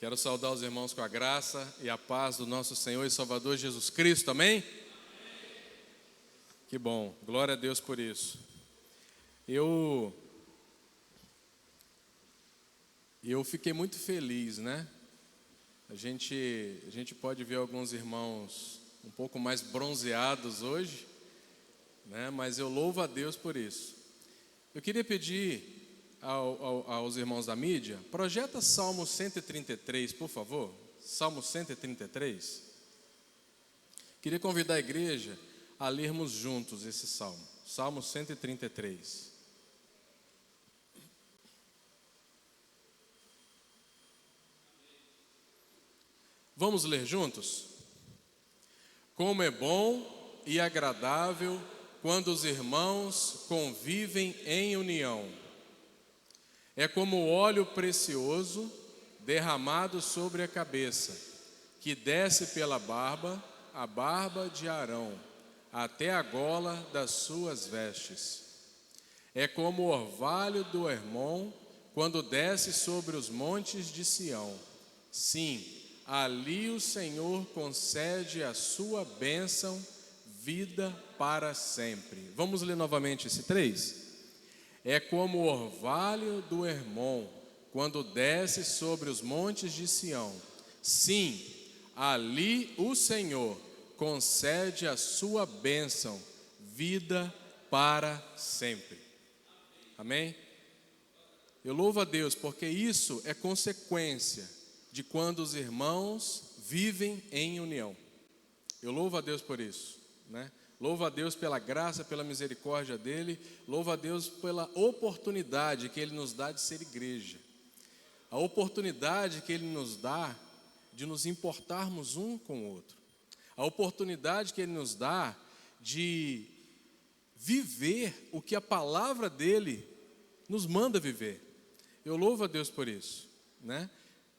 Quero saudar os irmãos com a graça e a paz do nosso Senhor e Salvador Jesus Cristo, amém? Que bom, glória a Deus por isso. Eu fiquei muito feliz, né? A gente pode ver alguns irmãos um pouco mais bronzeados hoje, né? Mas eu louvo a Deus por isso. Eu queria pedir aos irmãos da mídia, projeta Salmo 133, por favor. Salmo 133. Queria convidar a igreja a lermos juntos esse salmo. Salmo 133. Vamos ler juntos? Como é bom e agradável quando os irmãos convivem em união. É como óleo precioso derramado sobre a cabeça, que desce pela barba, a barba de Arão, até a gola das suas vestes. É como o orvalho do Hermon, quando desce sobre os montes de Sião. Sim, ali o Senhor concede a sua bênção, vida para sempre. Vamos ler novamente esse 3? É como o orvalho do Hermon, quando desce sobre os montes de Sião. Sim, ali o Senhor concede a sua bênção, vida para sempre. Amém? Eu louvo a Deus, porque isso é consequência de quando os irmãos vivem em união. Eu louvo a Deus por isso, né? Louvo a Deus pela graça, pela misericórdia dEle. Louvo a Deus pela oportunidade que Ele nos dá de ser igreja. A oportunidade que Ele nos dá de nos importarmos um com o outro. A oportunidade que Ele nos dá de viver o que a palavra dEle nos manda viver. Eu louvo a Deus por isso, né?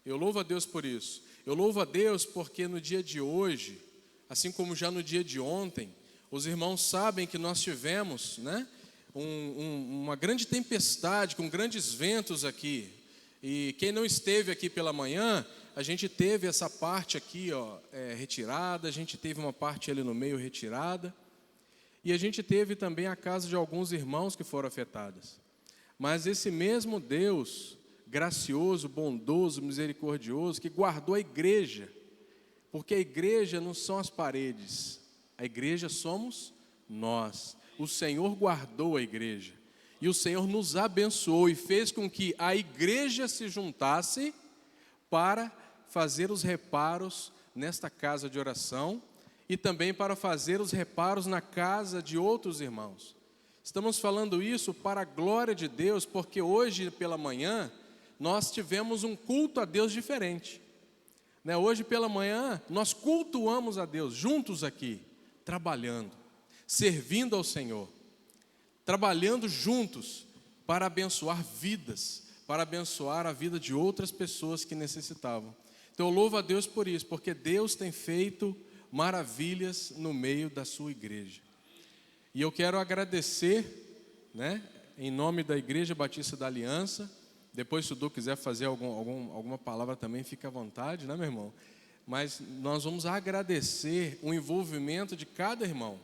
Eu louvo a Deus por isso. Eu louvo a Deus porque no dia de hoje, assim como já no dia de ontem, os irmãos sabem que nós tivemos, né, uma grande tempestade, com grandes ventos aqui. E quem não esteve aqui pela manhã, a gente teve essa parte aqui, retirada, a gente teve uma parte ali no meio retirada. E a gente teve também a casa de alguns irmãos que foram afetadas. Mas esse mesmo Deus, gracioso, bondoso, misericordioso, que guardou a igreja, porque a igreja não são as paredes, a igreja somos nós. O Senhor guardou a igreja. E o Senhor nos abençoou e fez com que a igreja se juntasse para fazer os reparos nesta casa de oração e também para fazer os reparos na casa de outros irmãos. Estamos falando isso para a glória de Deus, porque hoje pela manhã nós tivemos um culto a Deus diferente. Hoje pela manhã nós cultuamos a Deus juntos aqui, trabalhando, servindo ao Senhor, trabalhando juntos para abençoar vidas, para abençoar a vida de outras pessoas que necessitavam. Então eu louvo a Deus por isso, porque Deus tem feito maravilhas no meio da sua igreja. E eu quero agradecer, em nome da Igreja Batista da Aliança. Depois, se o Du quiser fazer alguma palavra também, fica à vontade, né, meu irmão? Mas nós vamos agradecer o envolvimento de cada irmão.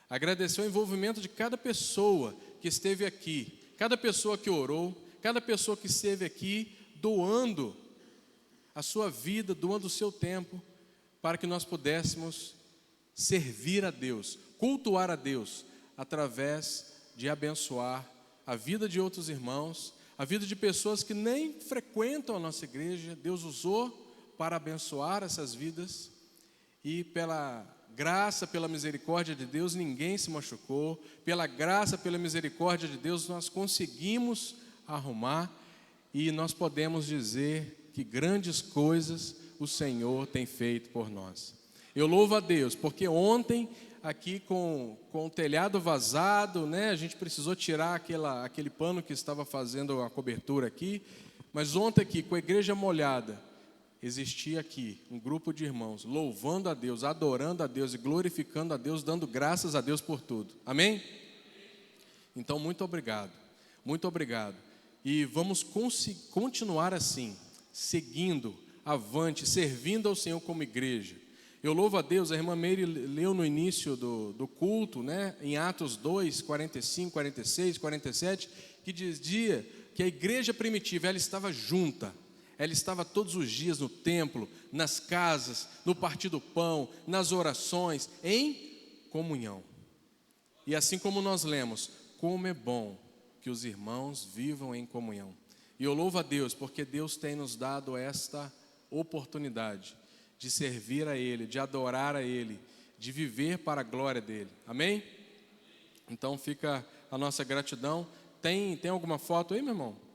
Agradecer o envolvimento de cada pessoa que esteve aqui. Cada pessoa que orou, cada pessoa que esteve aqui doando a sua vida, doando o seu tempo, para que nós pudéssemos servir a Deus, cultuar a Deus, através de abençoar a vida de outros irmãos, a vida de pessoas que nem frequentam a nossa igreja. Deus usou para abençoar essas vidas, e pela graça, pela misericórdia de Deus, ninguém se machucou. Pela graça, pela misericórdia de Deus, nós conseguimos arrumar, e nós podemos dizer que grandes coisas o Senhor tem feito por nós. Eu louvo a Deus, porque ontem, aqui com o telhado vazado, a gente precisou tirar aquele pano que estava fazendo a cobertura aqui, mas ontem aqui, com a igreja molhada, existia aqui um grupo de irmãos louvando a Deus, adorando a Deus e glorificando a Deus, dando graças a Deus por tudo. Amém? Então, muito obrigado, muito obrigado. E vamos continuar assim, seguindo avante, servindo ao Senhor como igreja. Eu louvo a Deus, a irmã Meire leu no início do culto, né, em Atos 2, 45, 46, 47, que dizia que a igreja primitiva, ela estava junta, ela estava todos os dias no templo, nas casas, no partir do pão, nas orações, em comunhão. E assim como nós lemos, como é bom que os irmãos vivam em comunhão. E eu louvo a Deus, porque Deus tem nos dado esta oportunidade de servir a Ele, de adorar a Ele, de viver para a glória dEle. Amém? Então fica a nossa gratidão. Tem alguma foto aí, meu irmão?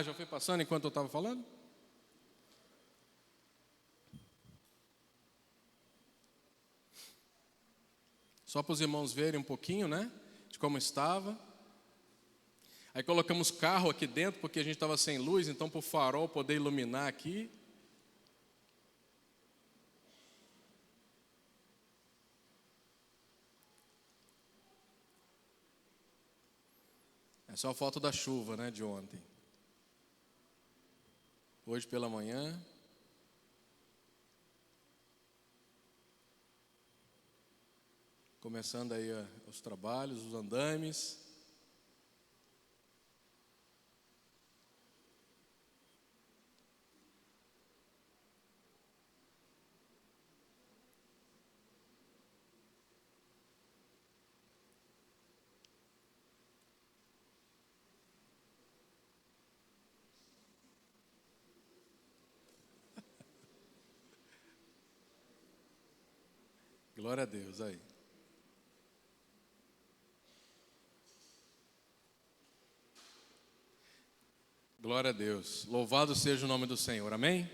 Já foi passando enquanto eu estava falando? Só para os irmãos verem um pouquinho, né, de como estava. Aí colocamos carro aqui dentro, porque a gente estava sem luz, então para o farol poder iluminar aqui. É só a foto da chuva, né, de ontem. Hoje pela manhã. Começando aí os trabalhos, os andames. Glória a Deus, aí. Glória a Deus. Louvado seja o nome do Senhor. Amém?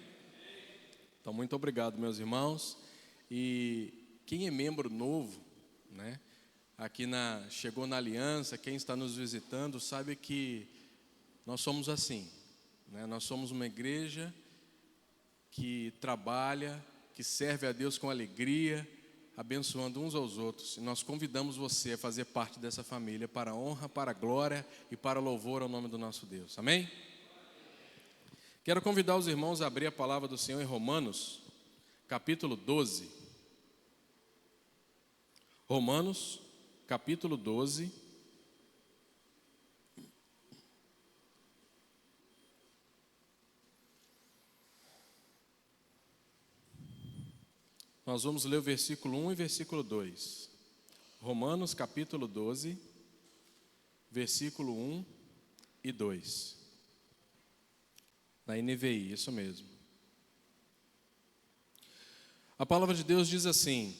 Então, muito obrigado, meus irmãos. E quem é membro novo, né? Aqui chegou na Aliança, quem está nos visitando, sabe que nós somos assim, né? Nós somos uma igreja que trabalha, que serve a Deus com alegria, abençoando uns aos outros. E nós convidamos você a fazer parte dessa família para a honra, para a glória e para louvor ao nome do nosso Deus. Amém? Quero convidar os irmãos a abrir a palavra do Senhor em Romanos, capítulo 12. Romanos, capítulo 12. Nós vamos ler o versículo 1 e versículo 2. Romanos, capítulo 12, versículo 1 e 2. Na NVI, isso mesmo. A palavra de Deus diz assim: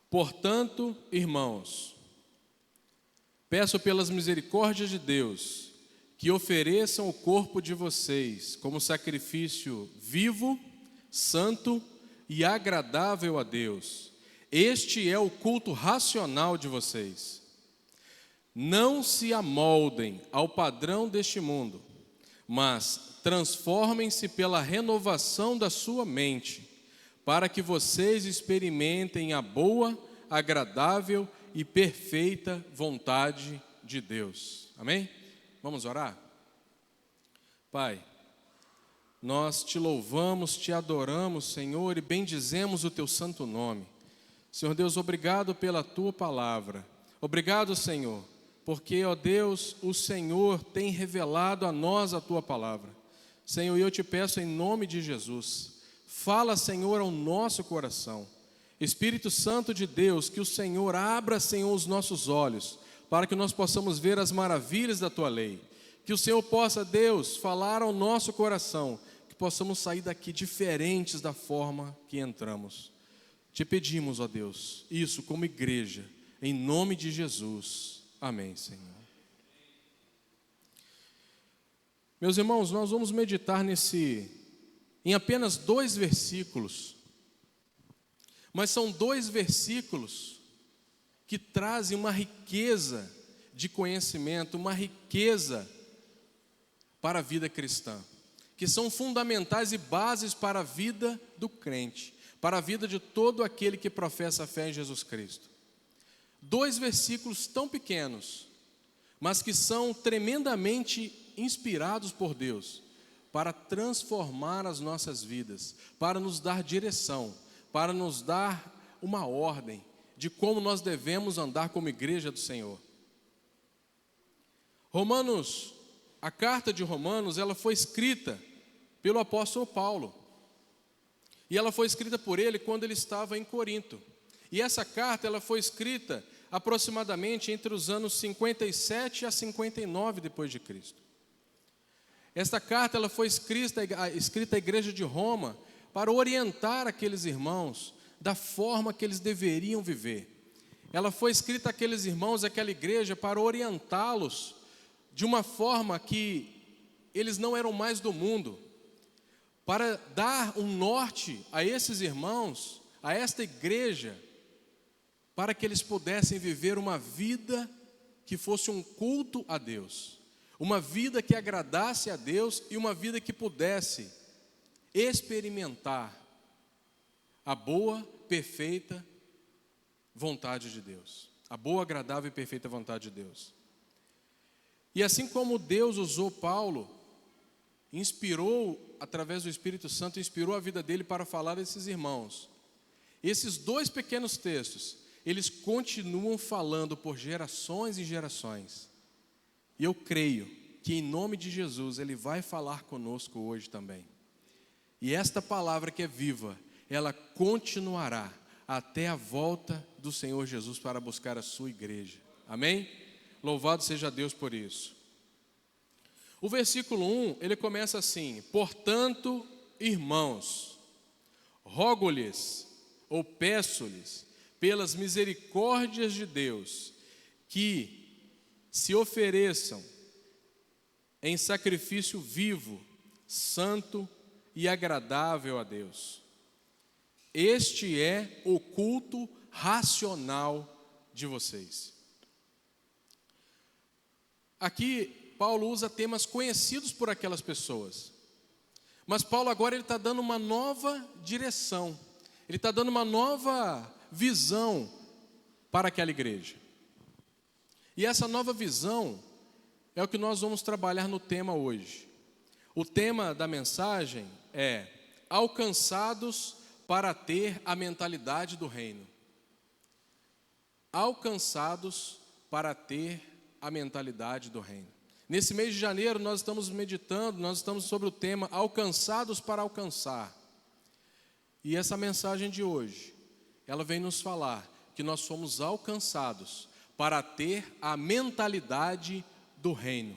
portanto, irmãos, peço pelas misericórdias de Deus que ofereçam o corpo de vocês como sacrifício vivo, santo e agradável a Deus. Este é o culto racional de vocês. Não se amoldem ao padrão deste mundo, mas transformem-se pela renovação da sua mente, para que vocês experimentem a boa, agradável e perfeita vontade de Deus. Amém? Vamos orar? Pai, nós te louvamos, te adoramos, Senhor, e bendizemos o teu santo nome. Senhor Deus, obrigado pela tua palavra. Obrigado, Senhor, porque, ó Deus, o Senhor tem revelado a nós a tua palavra. Senhor, eu te peço em nome de Jesus, fala, Senhor, ao nosso coração. Espírito Santo de Deus, que o Senhor abra, Senhor, os nossos olhos, para que nós possamos ver as maravilhas da tua lei. Que o Senhor possa, Deus, falar ao nosso coração, que possamos sair daqui diferentes da forma que entramos. Te pedimos, ó Deus, isso como igreja, em nome de Jesus. Amém, Senhor. Meus irmãos, nós vamos meditar em apenas 2 versículos, mas são 2 versículos que trazem uma riqueza de conhecimento, uma riqueza para a vida cristã, que são fundamentais e bases para a vida do crente, para a vida de todo aquele que professa a fé em Jesus Cristo. 2 versículos tão pequenos, mas que são tremendamente inspirados por Deus para transformar as nossas vidas, para nos dar direção, para nos dar uma ordem de como nós devemos andar como igreja do Senhor. A carta de Romanos, ela foi escrita pelo apóstolo Paulo. E ela foi escrita por ele quando ele estava em Corinto. E essa carta, ela foi escrita aproximadamente entre os anos 57 a 59 depois de Cristo. Esta carta, ela foi escrita à igreja de Roma para orientar aqueles irmãos da forma que eles deveriam viver. Ela foi escrita àqueles irmãos, àquela igreja, para orientá-los de uma forma que eles não eram mais do mundo, para dar um norte a esses irmãos, a esta igreja, para que eles pudessem viver uma vida que fosse um culto a Deus, uma vida que agradasse a Deus e uma vida que pudesse experimentar a boa, perfeita vontade de Deus, a boa, agradável e perfeita vontade de Deus. E assim como Deus usou Paulo, inspirou, através do Espírito Santo, inspirou a vida dele para falar a esses irmãos. Esses dois pequenos textos, eles continuam falando por gerações e gerações. E eu creio que em nome de Jesus, ele vai falar conosco hoje também. E esta palavra que é viva, ela continuará até a volta do Senhor Jesus para buscar a sua igreja. Amém? Louvado seja Deus por isso. O versículo 1, ele começa assim: portanto, irmãos, rogo-lhes ou peço-lhes, pelas misericórdias de Deus, que se ofereçam em sacrifício vivo, santo e agradável a Deus. Este é o culto racional de vocês. Aqui, Paulo usa temas conhecidos por aquelas pessoas. Mas Paulo agora ele está dando uma nova direção. Ele está dando uma nova visão para aquela igreja. E essa nova visão é o que nós vamos trabalhar no tema hoje. O tema da mensagem é alcançados para ter a mentalidade do reino. Alcançados para ter a mentalidade do reino. Nesse mês de janeiro nós estamos meditando, nós estamos sobre o tema alcançados para alcançar. E essa mensagem de hoje, ela vem nos falar que nós somos alcançados para ter a mentalidade do reino,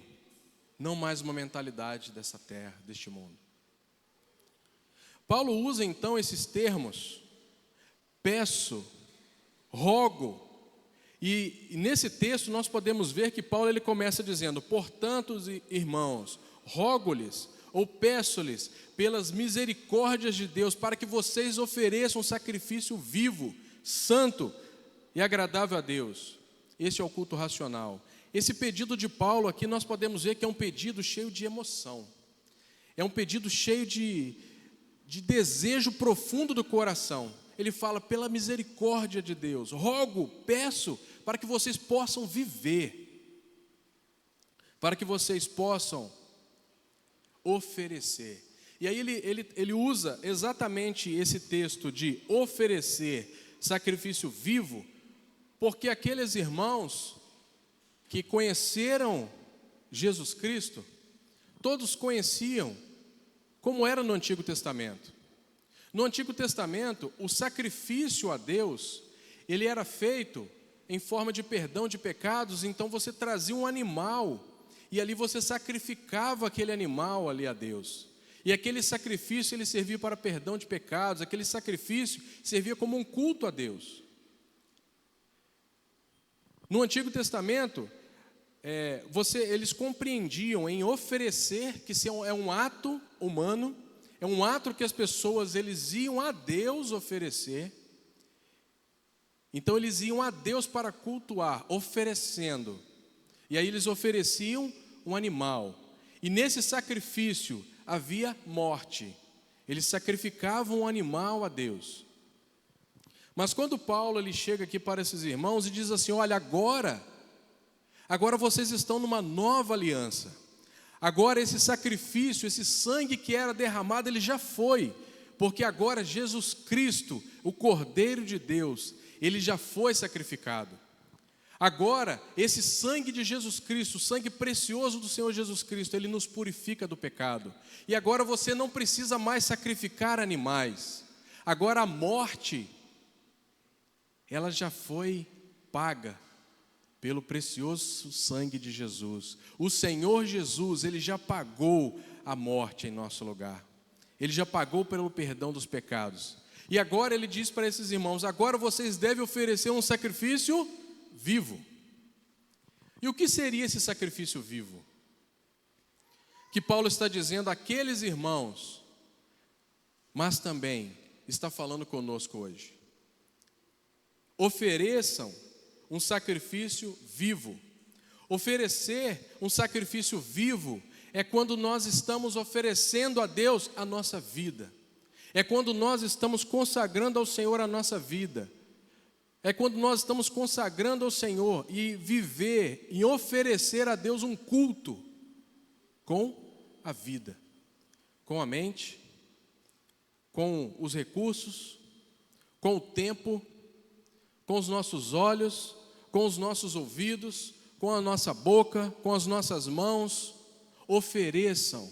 não mais uma mentalidade dessa terra, deste mundo. Paulo usa então esses termos, peço, rogo, e nesse texto nós podemos ver que Paulo ele começa dizendo, portanto, irmãos, rogo-lhes ou peço-lhes pelas misericórdias de Deus para que vocês ofereçam um sacrifício vivo, santo e agradável a Deus. Esse é o culto racional. Esse pedido de Paulo aqui nós podemos ver que é um pedido cheio de emoção. É um pedido cheio de desejo profundo do coração. Ele fala, pela misericórdia de Deus, rogo, peço, para que vocês possam viver, para que vocês possam oferecer. E aí ele usa exatamente esse texto de oferecer sacrifício vivo, porque aqueles irmãos que conheceram Jesus Cristo, todos conheciam como era no Antigo Testamento. No Antigo Testamento, o sacrifício a Deus, ele era feito em forma de perdão de pecados, então você trazia um animal, e ali você sacrificava aquele animal ali a Deus. E aquele sacrifício, ele servia para perdão de pecados, aquele sacrifício servia como um culto a Deus. No Antigo Testamento, eles compreendiam em oferecer, que isso é um ato humano, é um ato que as pessoas eles iam a Deus oferecer. Então eles iam a Deus para cultuar, oferecendo. E aí eles ofereciam um animal. E nesse sacrifício havia morte. Eles sacrificavam um animal a Deus. Mas quando Paulo ele chega aqui para esses irmãos e diz assim, olha, agora vocês estão numa nova aliança. Agora esse sacrifício, esse sangue que era derramado, ele já foi, porque agora Jesus Cristo, o Cordeiro de Deus, ele já foi sacrificado. Agora, esse sangue de Jesus Cristo, o sangue precioso do Senhor Jesus Cristo, ele nos purifica do pecado. E agora você não precisa mais sacrificar animais. Agora a morte, ela já foi paga pelo precioso sangue de Jesus. O Senhor Jesus, ele já pagou a morte em nosso lugar. Ele já pagou pelo perdão dos pecados. E agora ele diz para esses irmãos: agora vocês devem oferecer um sacrifício vivo. E o que seria esse sacrifício vivo? Que Paulo está dizendo àqueles irmãos, mas também está falando conosco hoje. Ofereçam um sacrifício vivo. Oferecer um sacrifício vivo é quando nós estamos oferecendo a Deus a nossa vida. É quando nós estamos consagrando ao Senhor a nossa vida. É quando nós estamos consagrando ao Senhor e viver e oferecer a Deus um culto com a vida, com a mente, com os recursos, com o tempo, com os nossos olhos, com os nossos ouvidos, com a nossa boca, com as nossas mãos. Ofereçam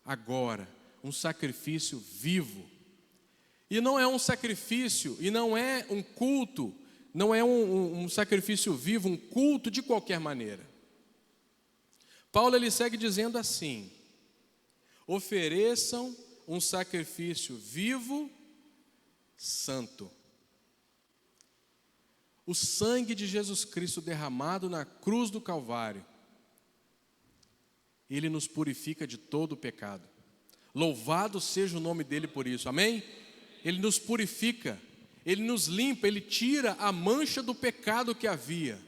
agora um sacrifício vivo. E não é um sacrifício, e não é um culto, não é um sacrifício vivo, um culto de qualquer maneira. Paulo ele segue dizendo assim: ofereçam um sacrifício vivo, santo. O sangue de Jesus Cristo derramado na cruz do Calvário, ele nos purifica de todo o pecado. Louvado seja o nome dele por isso, amém? Ele nos purifica, ele nos limpa, ele tira a mancha do pecado que havia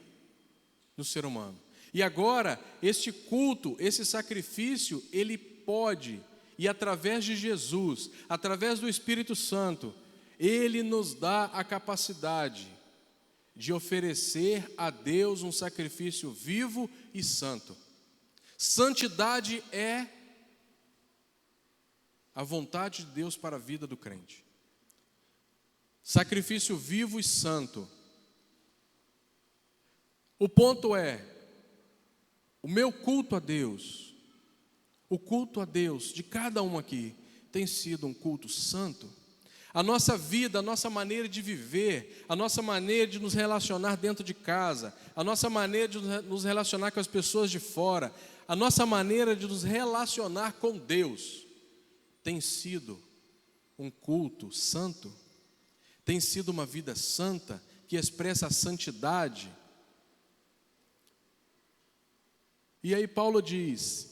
no ser humano. E agora, este culto, esse sacrifício, ele pode, e através de Jesus, através do Espírito Santo, ele nos dá a capacidade de oferecer a Deus um sacrifício vivo e santo. Santidade é a vontade de Deus para a vida do crente. Sacrifício vivo e santo. O ponto é, o meu culto a Deus, o culto a Deus de cada um aqui, tem sido um culto santo? A nossa vida, a nossa maneira de viver, a nossa maneira de nos relacionar dentro de casa, a nossa maneira de nos relacionar com as pessoas de fora, a nossa maneira de nos relacionar com Deus, tem sido um culto santo? Tem sido uma vida santa, que expressa a santidade? E aí Paulo diz: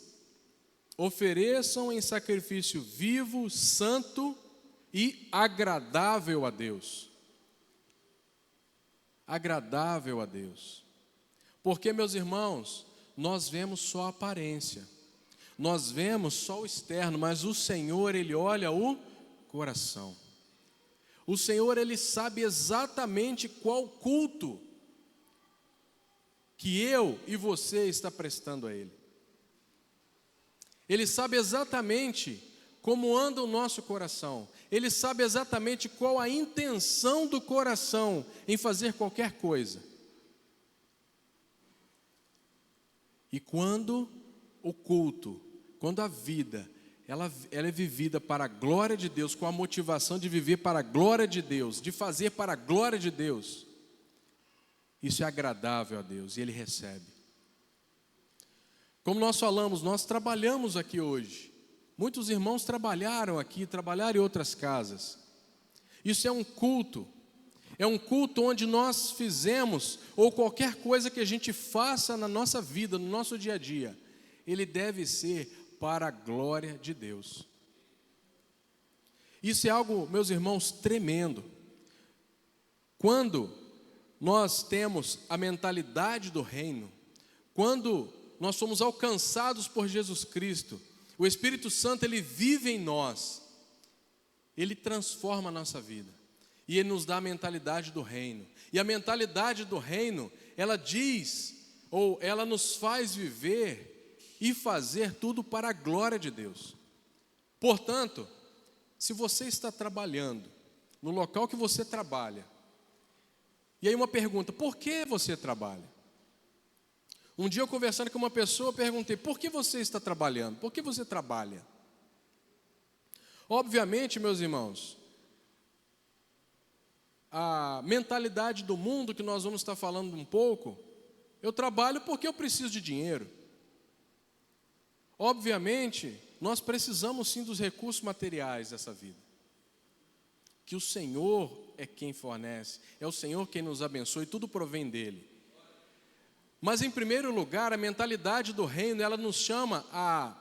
ofereçam em sacrifício vivo, santo e agradável a Deus. Agradável a Deus. Porque, meus irmãos, nós vemos só a aparência, nós vemos só o externo, mas o Senhor, ele olha o coração. O Senhor, ele sabe exatamente qual culto que eu e você está prestando a Ele. Ele sabe exatamente como anda o nosso coração. Ele sabe exatamente qual a intenção do coração em fazer qualquer coisa. E quando o culto, quando a vida, ela é vivida para a glória de Deus, com a motivação de viver para a glória de Deus, de fazer para a glória de Deus, isso é agradável a Deus e Ele recebe. Como nós falamos, nós trabalhamos aqui hoje. Muitos irmãos trabalharam aqui, trabalharam em outras casas. Isso é um culto onde nós fizemos, ou qualquer coisa que a gente faça na nossa vida, no nosso dia a dia, ele deve ser para a glória de Deus. Isso é algo, meus irmãos, tremendo. Quando nós temos a mentalidade do reino, quando nós somos alcançados por Jesus Cristo, o Espírito Santo, ele vive em nós, ele transforma a nossa vida, e ele nos dá a mentalidade do reino. E a mentalidade do reino, ela diz, ou ela nos faz viver e fazer tudo para a glória de Deus. Portanto, se você está trabalhando no local que você trabalha, e aí uma pergunta: por que você trabalha? Um dia eu conversando com uma pessoa, perguntei: por que você está trabalhando? Por que você trabalha? Obviamente, meus irmãos, a mentalidade do mundo que nós vamos estar falando um pouco, eu trabalho porque eu preciso de dinheiro. Obviamente, nós precisamos sim dos recursos materiais dessa vida, que o Senhor é quem fornece, é o Senhor quem nos abençoa e tudo provém dele. Mas em primeiro lugar, a mentalidade do reino, ela nos chama a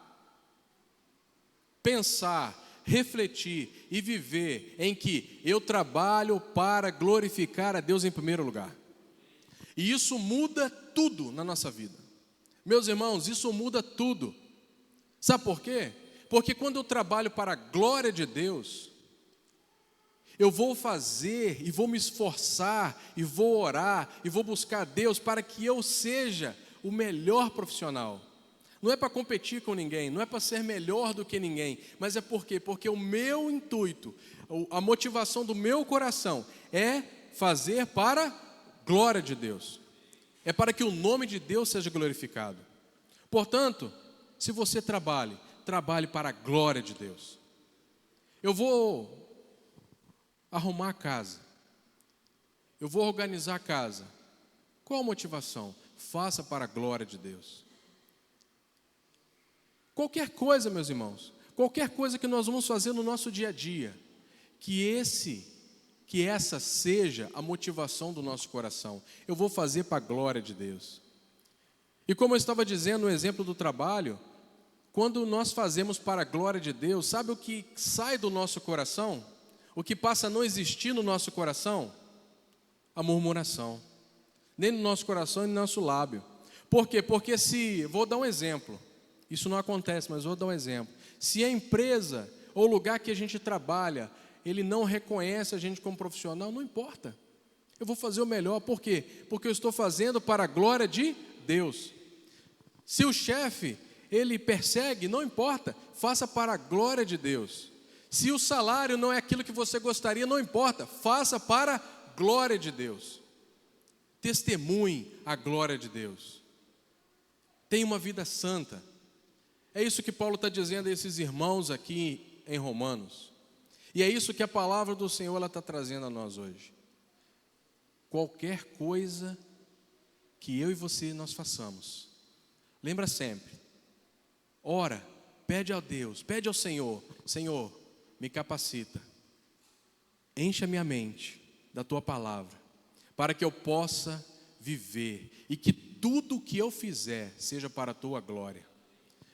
pensar, refletir e viver em que eu trabalho para glorificar a Deus em primeiro lugar. E isso muda tudo na nossa vida. Meus irmãos, isso muda tudo. Sabe por quê? Porque quando eu trabalho para a glória de Deus, eu vou fazer e vou me esforçar e vou orar e vou buscar a Deus para que eu seja o melhor profissional. Não é para competir com ninguém, não é para ser melhor do que ninguém, mas é por quê? Porque o meu intuito, a motivação do meu coração é fazer para a glória de Deus. É para que o nome de Deus seja glorificado. Portanto, se você trabalhe para a glória de Deus. Eu vou arrumar a casa, eu vou organizar a casa. Qual a motivação? Faça para a glória de Deus. Qualquer coisa, meus irmãos, qualquer coisa que nós vamos fazer no nosso dia a dia, que essa seja a motivação do nosso coração. Eu vou fazer para a glória de Deus. E como eu estava dizendo no exemplo do trabalho, quando nós fazemos para a glória de Deus, sabe o que sai do nosso coração? O que passa a não existir no nosso coração? A murmuração. Nem no nosso coração, nem no nosso lábio. Por quê? Porque vou dar um exemplo. Isso não acontece, mas vou dar um exemplo. Se a empresa ou o lugar que a gente trabalha, ele não reconhece a gente como profissional, não importa. Eu vou fazer o melhor. Por quê? Porque eu estou fazendo para a glória de Deus. Se o chefe, ele persegue, não importa, faça para a glória de Deus. Se o salário não é aquilo que você gostaria, não importa, faça para a glória de Deus. Testemunhe a glória de Deus. Tenha uma vida santa. É isso que Paulo está dizendo a esses irmãos aqui em Romanos. E é isso que a palavra do Senhor ela está trazendo a nós hoje. Qualquer coisa que eu e você nós façamos, lembra sempre, ora, pede a Deus, pede ao Senhor: Senhor, me capacita, encha minha mente da Tua palavra, para que eu possa viver, e que tudo o que eu fizer seja para a Tua glória,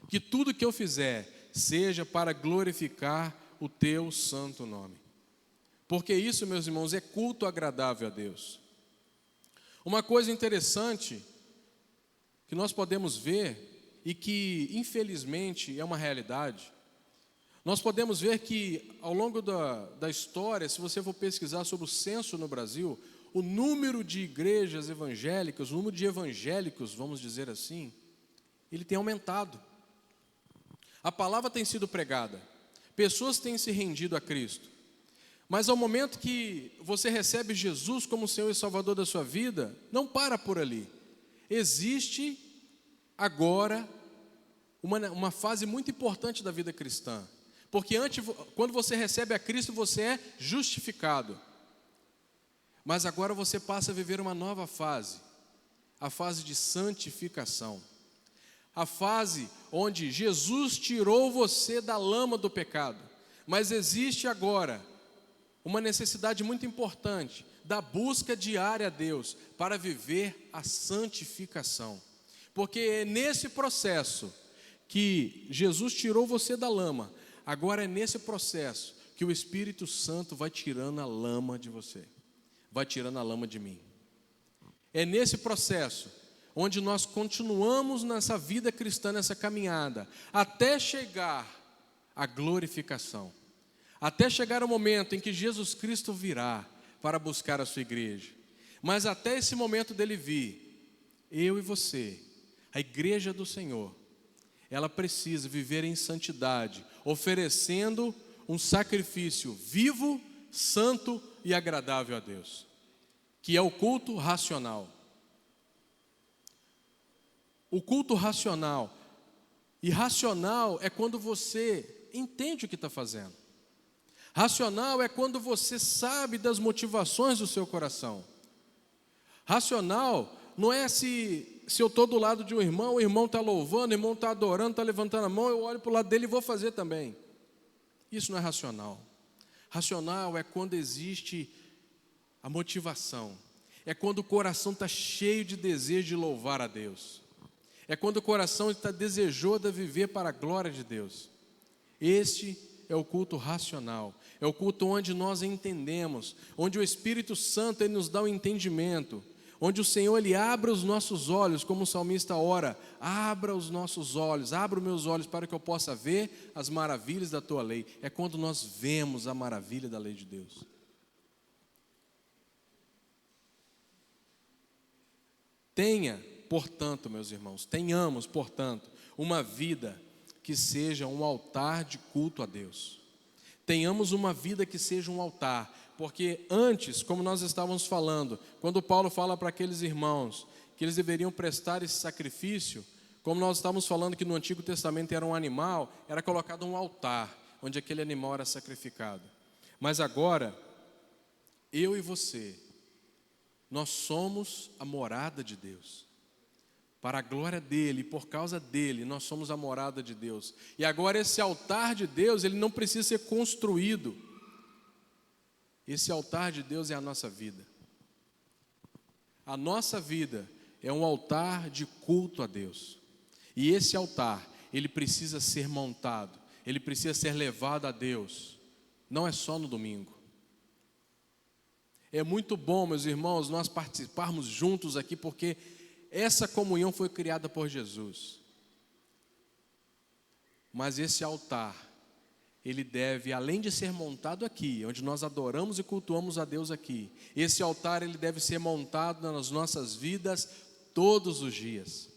que tudo que eu fizer seja para glorificar o Teu santo nome, porque isso, meus irmãos, é culto agradável a Deus. Uma coisa interessante que nós podemos ver, e que infelizmente é uma realidade, nós podemos ver que ao longo da história, se você for pesquisar sobre o censo no Brasil, o número de igrejas evangélicas, o número de evangélicos, vamos dizer assim, ele tem aumentado. A palavra tem sido pregada, pessoas têm se rendido a Cristo, mas ao momento que você recebe Jesus como Senhor e Salvador da sua vida, não para por ali. Existe agora uma fase muito importante da vida cristã, porque quando você recebe a Cristo, você é justificado, mas agora você passa a viver uma nova fase, a fase de santificação, a fase onde Jesus tirou você da lama do pecado, mas existe agora uma necessidade muito importante da busca diária a Deus para viver a santificação, porque é nesse processo que Jesus tirou você da lama, agora é nesse processo que o Espírito Santo vai tirando a lama de você, vai tirando a lama de mim. É nesse processo onde nós continuamos nessa vida cristã, nessa caminhada, até chegar à glorificação, até chegar o momento em que Jesus Cristo virá para buscar a sua igreja. Mas até esse momento dele vir, eu e você, a igreja do Senhor, ela precisa viver em santidade, oferecendo um sacrifício vivo, santo e agradável a Deus, que é o culto racional. O culto racional. E racional é quando você entende o que está fazendo. Racional é quando você sabe das motivações do seu coração. Racional não é se eu estou do lado de um irmão, o irmão está louvando, o irmão está adorando, está levantando a mão, eu olho para o lado dele e vou fazer também. Isso não é racional. Racional é quando existe a motivação. É quando o coração está cheio de desejo de louvar a Deus. É quando o coração está desejoso de viver para a glória de Deus. Este é o culto racional. É o culto onde nós entendemos, onde o Espírito Santo ele nos dá o entendimento, onde o Senhor ele abre os nossos olhos, como o salmista ora, abra os nossos olhos, abra os meus olhos para que eu possa ver as maravilhas da tua lei. É quando nós vemos a maravilha da lei de Deus. Portanto, meus irmãos, tenhamos, portanto, uma vida que seja um altar de culto a Deus. Tenhamos uma vida que seja um altar, porque antes, como nós estávamos falando, quando Paulo fala para aqueles irmãos que eles deveriam prestar esse sacrifício, como nós estávamos falando que no Antigo Testamento era um animal, era colocado um altar, onde aquele animal era sacrificado. Mas agora, eu e você, nós somos a morada de Deus. Para a glória dele, por causa dele, nós somos a morada de Deus. E agora esse altar de Deus, ele não precisa ser construído. Esse altar de Deus é a nossa vida. A nossa vida é um altar de culto a Deus. E esse altar, ele precisa ser montado, ele precisa ser levado a Deus. Não é só no domingo. É muito bom, meus irmãos, nós participarmos juntos aqui, porque essa comunhão foi criada por Jesus. Mas esse altar, ele deve, além de ser montado aqui, onde nós adoramos e cultuamos a Deus aqui, esse altar ele deve ser montado nas nossas vidas todos os dias.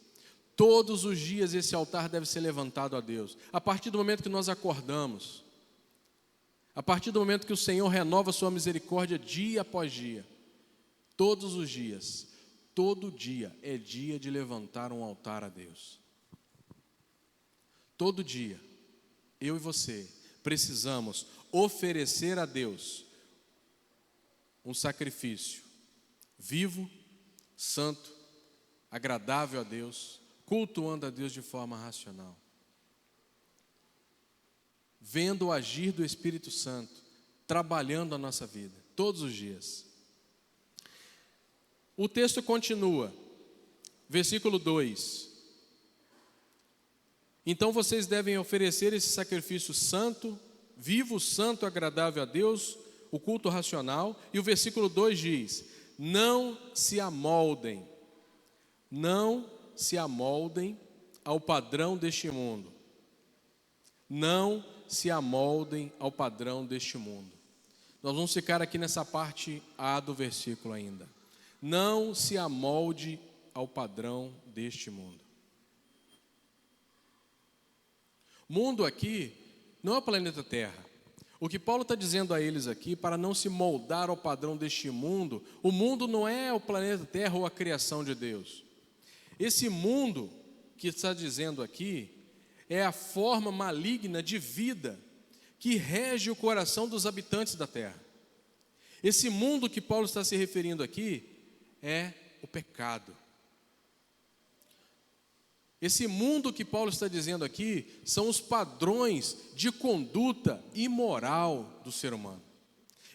Todos os dias esse altar deve ser levantado a Deus. A partir do momento que nós acordamos, a partir do momento que o Senhor renova a sua misericórdia dia após dia, todos os dias, todo dia é dia de levantar um altar a Deus. Todo dia, eu e você precisamos oferecer a Deus um sacrifício vivo, santo, agradável a Deus, cultuando a Deus de forma racional. Vendo o agir do Espírito Santo, trabalhando a nossa vida, todos os dias. O texto continua, versículo 2. Então vocês devem oferecer esse sacrifício santo, vivo, santo, agradável a Deus, o culto racional. E o versículo 2 diz: não se amoldem ao padrão deste mundo. Não se amoldem ao padrão deste mundo. Nós vamos ficar aqui nessa parte A do versículo ainda. Não se amolde ao padrão deste mundo. Mundo aqui não é o planeta Terra. O que Paulo está dizendo a eles aqui, para não se moldar ao padrão deste mundo, o mundo não é o planeta Terra ou a criação de Deus. Esse mundo que está dizendo aqui é a forma maligna de vida que rege o coração dos habitantes da terra. Esse mundo que Paulo está se referindo aqui é o pecado. Esse mundo que Paulo está dizendo aqui são os padrões de conduta imoral do ser humano.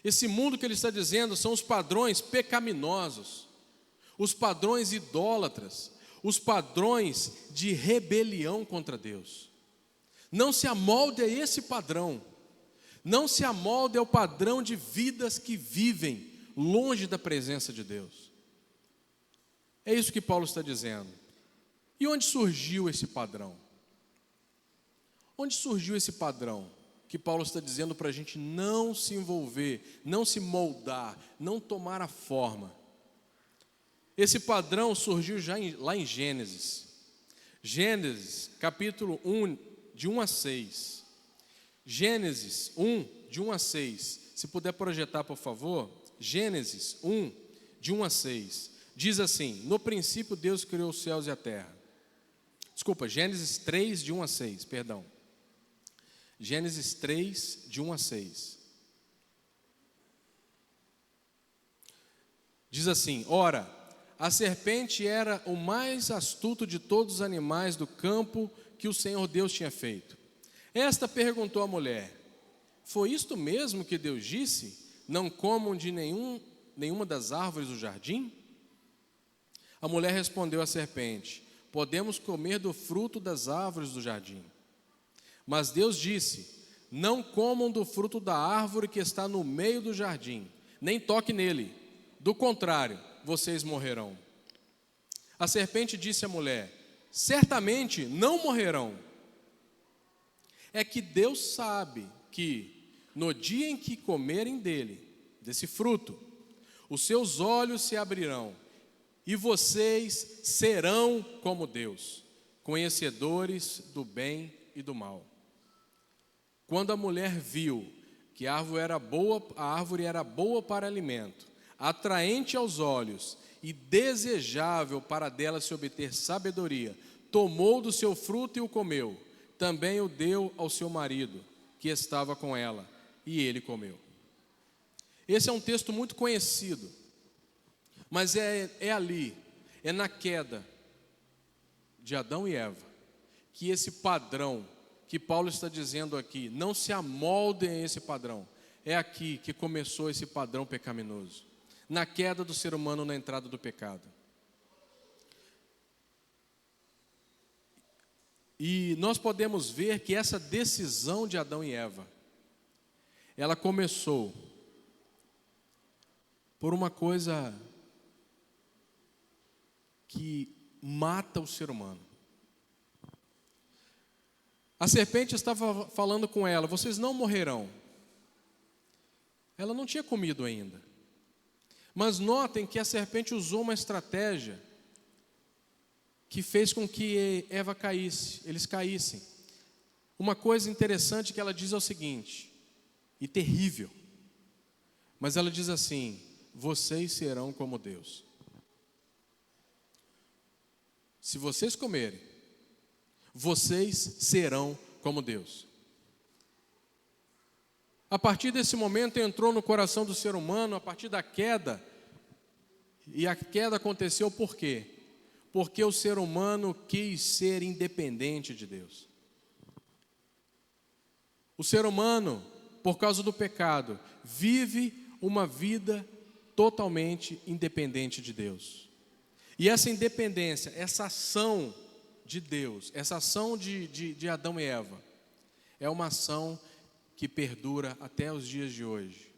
Esse mundo que ele está dizendo são os padrões pecaminosos, os padrões idólatras, os padrões de rebelião contra Deus. Não se amolde a esse padrão. Não se amolde ao padrão de vidas que vivem longe da presença de Deus. É isso que Paulo está dizendo. E onde surgiu esse padrão? Onde surgiu esse padrão que Paulo está dizendo para a gente não se envolver, não se moldar, não tomar a forma? Esse padrão surgiu lá em Gênesis. Gênesis, capítulo 1, de 1 a 6. Gênesis 1, de 1 a 6. Se puder projetar, por favor. Gênesis 1, de 1 a 6. Diz assim: no princípio Deus criou os céus e a terra. Desculpa, Gênesis 3, de 1 a 6, perdão. Gênesis 3, de 1 a 6. Diz assim: ora, a serpente era o mais astuto de todos os animais do campo que o Senhor Deus tinha feito. Esta perguntou à mulher: foi isto mesmo que Deus disse? Não comam de nenhuma das árvores do jardim? A mulher respondeu à serpente: podemos comer do fruto das árvores do jardim. Mas Deus disse: não comam do fruto da árvore que está no meio do jardim, nem toque nele, do contrário, vocês morrerão. A serpente disse à mulher: certamente não morrerão. É que Deus sabe que, no dia em que comerem desse fruto, os seus olhos se abrirão, e vocês serão como Deus, conhecedores do bem e do mal. Quando a mulher viu que a árvore era boa para alimento, atraente aos olhos e desejável para dela se obter sabedoria, tomou do seu fruto e o comeu. Também o deu ao seu marido, que estava com ela, e ele comeu. Esse é um texto muito conhecido, mas é ali, é na queda de Adão e Eva, que esse padrão que Paulo está dizendo aqui, não se amoldem a esse padrão, é aqui que começou esse padrão pecaminoso, na queda do ser humano, na entrada do pecado. E nós podemos ver que essa decisão de Adão e Eva, ela começou por uma coisa que mata o ser humano. A serpente estava falando com ela: vocês não morrerão. Ela não tinha comido ainda. Mas notem que a serpente usou uma estratégia que fez com que Eva caísse, eles caíssem. Uma coisa interessante que ela diz é o seguinte, e terrível, mas ela diz assim: vocês serão como Deus. Se vocês comerem, vocês serão como Deus. A partir desse momento entrou no coração do ser humano, a partir da queda, e a queda aconteceu por quê? Porque o ser humano quis ser independente de Deus. O ser humano, por causa do pecado, vive uma vida totalmente independente de Deus. E essa independência, essa ação de Deus, essa ação de Adão e Eva, é uma ação que perdura até os dias de hoje.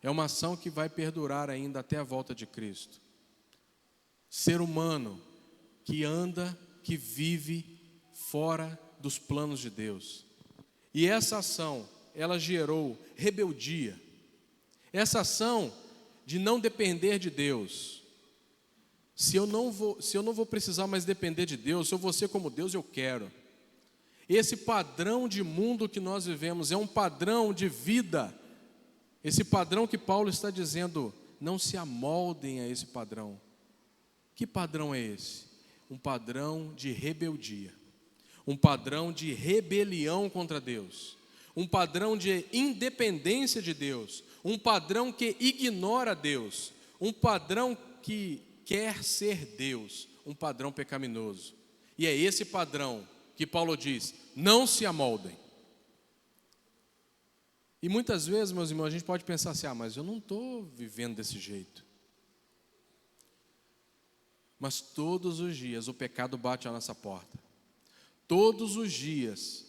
É uma ação que vai perdurar ainda até a volta de Cristo. Ser humano que anda, que vive fora dos planos de Deus. E essa ação, ela gerou rebeldia. Essa ação de não depender de Deus. Se eu não vou precisar mais depender de Deus, se eu vou ser como Deus, eu quero. Esse padrão de mundo que nós vivemos é um padrão de vida. Esse padrão que Paulo está dizendo, não se amoldem a esse padrão. Que padrão é esse? Um padrão de rebeldia. Um padrão de rebelião contra Deus. Um padrão de independência de Deus. Um padrão que ignora Deus. Um padrão que quer ser Deus. Um padrão pecaminoso. E é esse padrão que Paulo diz, não se amoldem. E muitas vezes, meus irmãos, a gente pode pensar assim, mas eu não estou vivendo desse jeito. Mas todos os dias o pecado bate à nossa porta. Todos os dias,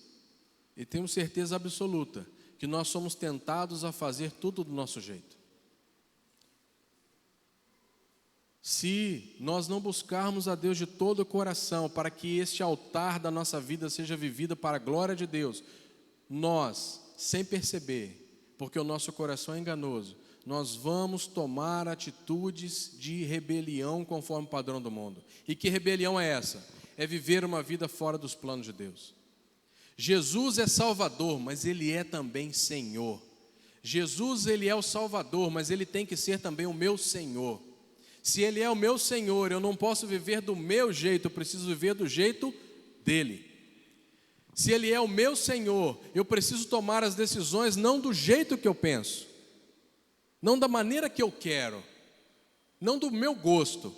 e temos certeza absoluta, que nós somos tentados a fazer tudo do nosso jeito. Se nós não buscarmos a Deus de todo o coração, para que este altar da nossa vida seja vivido para a glória de Deus, nós, sem perceber, porque o nosso coração é enganoso, nós vamos tomar atitudes de rebelião conforme o padrão do mundo. E que rebelião é essa? é viver uma vida fora dos planos de Deus. Jesus é Salvador, mas Ele é também Senhor. Jesus, Ele é o Salvador, mas Ele tem que ser também o meu Senhor. Se Ele é o meu Senhor, eu não posso viver do meu jeito, eu preciso viver do jeito dEle. Se Ele é o meu Senhor, eu preciso tomar as decisões não do jeito que eu penso, não da maneira que eu quero, não do meu gosto,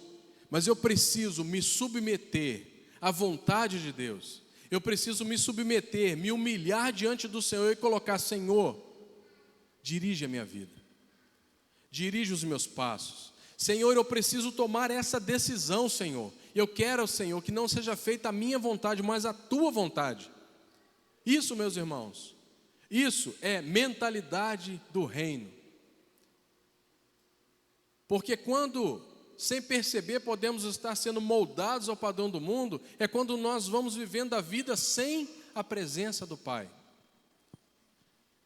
mas eu preciso me submeter à vontade de Deus. Eu preciso me submeter, me humilhar diante do Senhor e colocar: Senhor, dirige a minha vida, dirige os meus passos. Senhor, eu preciso tomar essa decisão, Senhor. Eu quero, Senhor, que não seja feita a minha vontade, mas a Tua vontade. Isso, meus irmãos, isso é mentalidade do reino. Porque quando, sem perceber, podemos estar sendo moldados ao padrão do mundo, é quando nós vamos vivendo a vida sem a presença do Pai.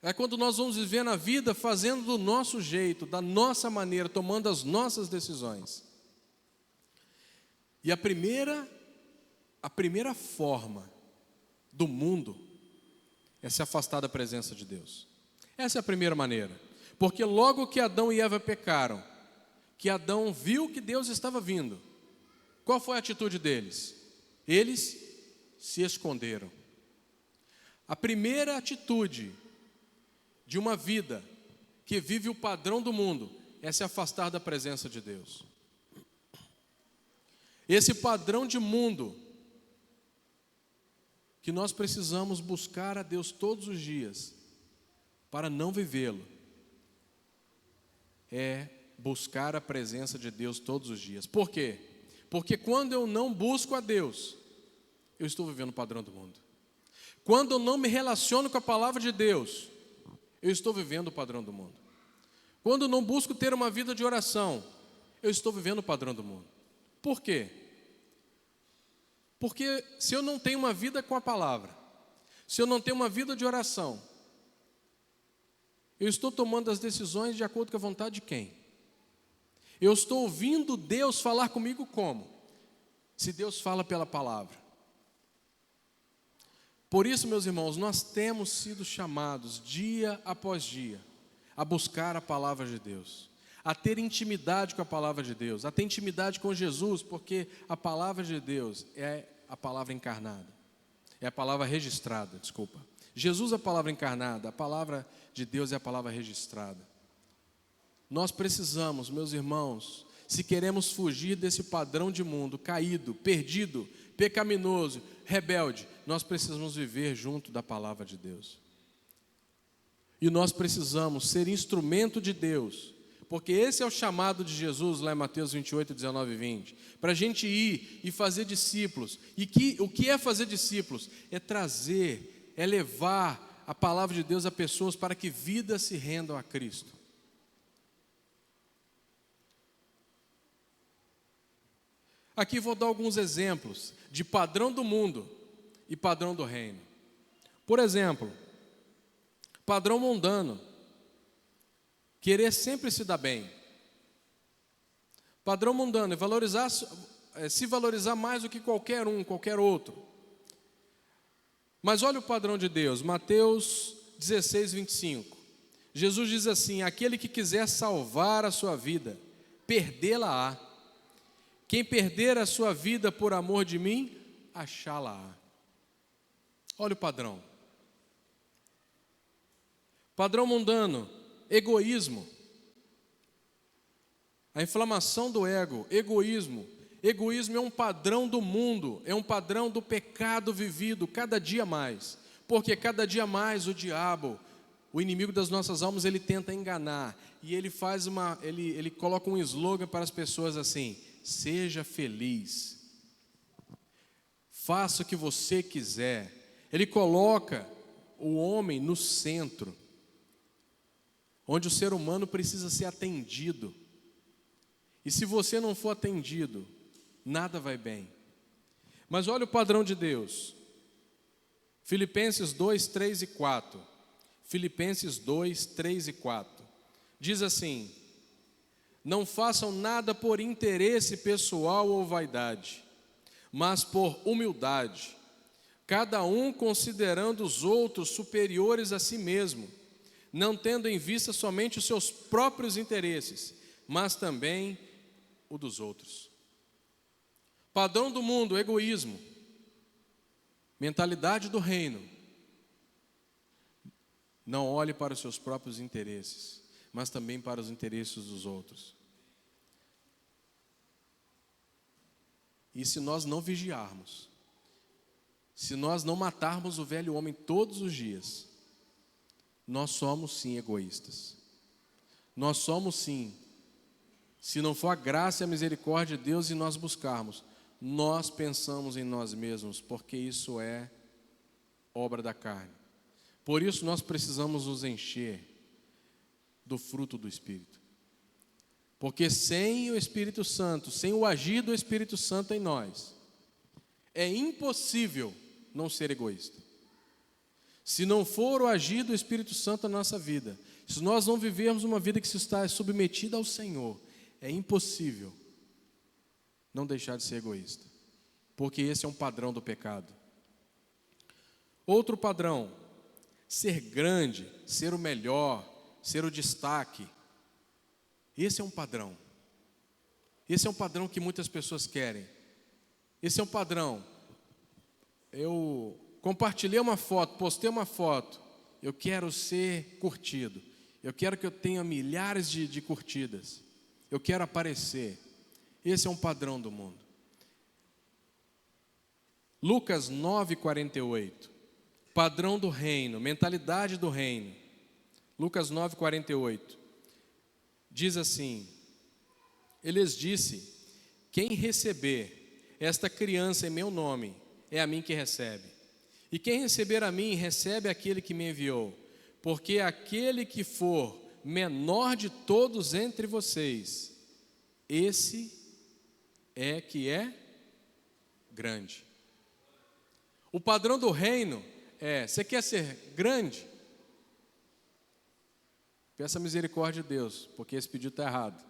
É quando nós vamos vivendo a vida fazendo do nosso jeito, da nossa maneira, tomando as nossas decisões. E a primeira forma do mundo é se afastar da presença de Deus. Essa é a primeira maneira. Porque logo que Adão e Eva pecaram, que Adão viu que Deus estava vindo, qual foi a atitude deles? Eles se esconderam. A primeira atitude de uma vida que vive o padrão do mundo é se afastar da presença de Deus. Esse padrão de mundo que nós precisamos buscar a Deus todos os dias para não vivê-lo é buscar a presença de Deus todos os dias. Por quê? Porque quando eu não busco a Deus, eu estou vivendo o padrão do mundo. Quando eu não me relaciono com a palavra de Deus, eu estou vivendo o padrão do mundo. Quando eu não busco ter uma vida de oração, eu estou vivendo o padrão do mundo. Por quê? Porque se eu não tenho uma vida com a palavra, se eu não tenho uma vida de oração, eu estou tomando as decisões de acordo com a vontade de quem? Eu estou ouvindo Deus falar comigo como? Se Deus fala pela palavra. Por isso, meus irmãos, nós temos sido chamados dia após dia a buscar a palavra de Deus, a ter intimidade com a palavra de Deus, a ter intimidade com Jesus, porque a palavra de Deus é a palavra encarnada, é a palavra registrada, desculpa. Jesus é a palavra encarnada, a palavra de Deus é a palavra registrada. Nós precisamos, meus irmãos, se queremos fugir desse padrão de mundo caído, perdido, pecaminoso, rebelde, nós precisamos viver junto da palavra de Deus. E nós precisamos ser instrumento de Deus, porque esse é o chamado de Jesus lá em Mateus 28, 19 e 20, para a gente ir e fazer discípulos. E o que é fazer discípulos? É trazer, é levar a palavra de Deus a pessoas para que vidas se rendam a Cristo. Aqui vou dar alguns exemplos de padrão do mundo e padrão do reino. Por exemplo, padrão mundano, querer sempre se dar bem. Padrão mundano é se valorizar mais do que qualquer outro. Mas olha o padrão de Deus, Mateus 16, 25. Jesus diz assim: aquele que quiser salvar a sua vida, perdê-la-á. Quem perder a sua vida por amor de mim, achá-la-á. Olha o padrão. Padrão mundano, egoísmo. A inflamação do ego, egoísmo. Egoísmo é um padrão do mundo, é um padrão do pecado vivido cada dia mais. Porque cada dia mais o diabo, o inimigo das nossas almas, ele tenta enganar. E ele ele coloca um slogan para as pessoas assim: seja feliz, faça o que você quiser. Ele coloca o homem no centro, onde o ser humano precisa ser atendido. E se você não for atendido, nada vai bem. Mas olha o padrão de Deus. Filipenses 2, 3 e 4. Filipenses 2, 3 e 4. Diz assim: não façam nada por interesse pessoal ou vaidade, mas por humildade, cada um considerando os outros superiores a si mesmo, não tendo em vista somente os seus próprios interesses, mas também o dos outros. Padrão do mundo, egoísmo. Mentalidade do reino. Não olhe para os seus próprios interesses, mas também para os interesses dos outros. E se nós não vigiarmos, se nós não matarmos o velho homem todos os dias, nós somos sim egoístas. Nós somos sim, se não for a graça e a misericórdia de Deus e nós buscarmos, nós pensamos em nós mesmos, porque isso é obra da carne. Por isso nós precisamos nos encher do fruto do Espírito. Porque sem o Espírito Santo, sem o agir do Espírito Santo em nós, é impossível não ser egoísta. Se não for o agir do Espírito Santo na nossa vida, se nós não vivermos uma vida que se está submetida ao Senhor, é impossível não deixar de ser egoísta. Porque esse é um padrão do pecado. Outro padrão, ser grande, ser o melhor, ser o destaque. Esse é um padrão. Esse é um padrão que muitas pessoas querem. Esse é um padrão. Eu compartilhei uma foto, postei uma foto. Eu quero ser curtido. Eu quero que eu tenha milhares de curtidas. Eu quero aparecer. Esse é um padrão do mundo. Lucas 9:48. Padrão do reino, mentalidade do reino. Lucas 9:48. Diz assim: Ele lhes disse: quem receber esta criança em meu nome, é a mim que recebe. E quem receber a mim, recebe aquele que me enviou. Porque aquele que for menor de todos entre vocês, esse é que é grande. O padrão do reino é: você quer ser grande? Peça misericórdia de Deus, porque esse pedido está errado.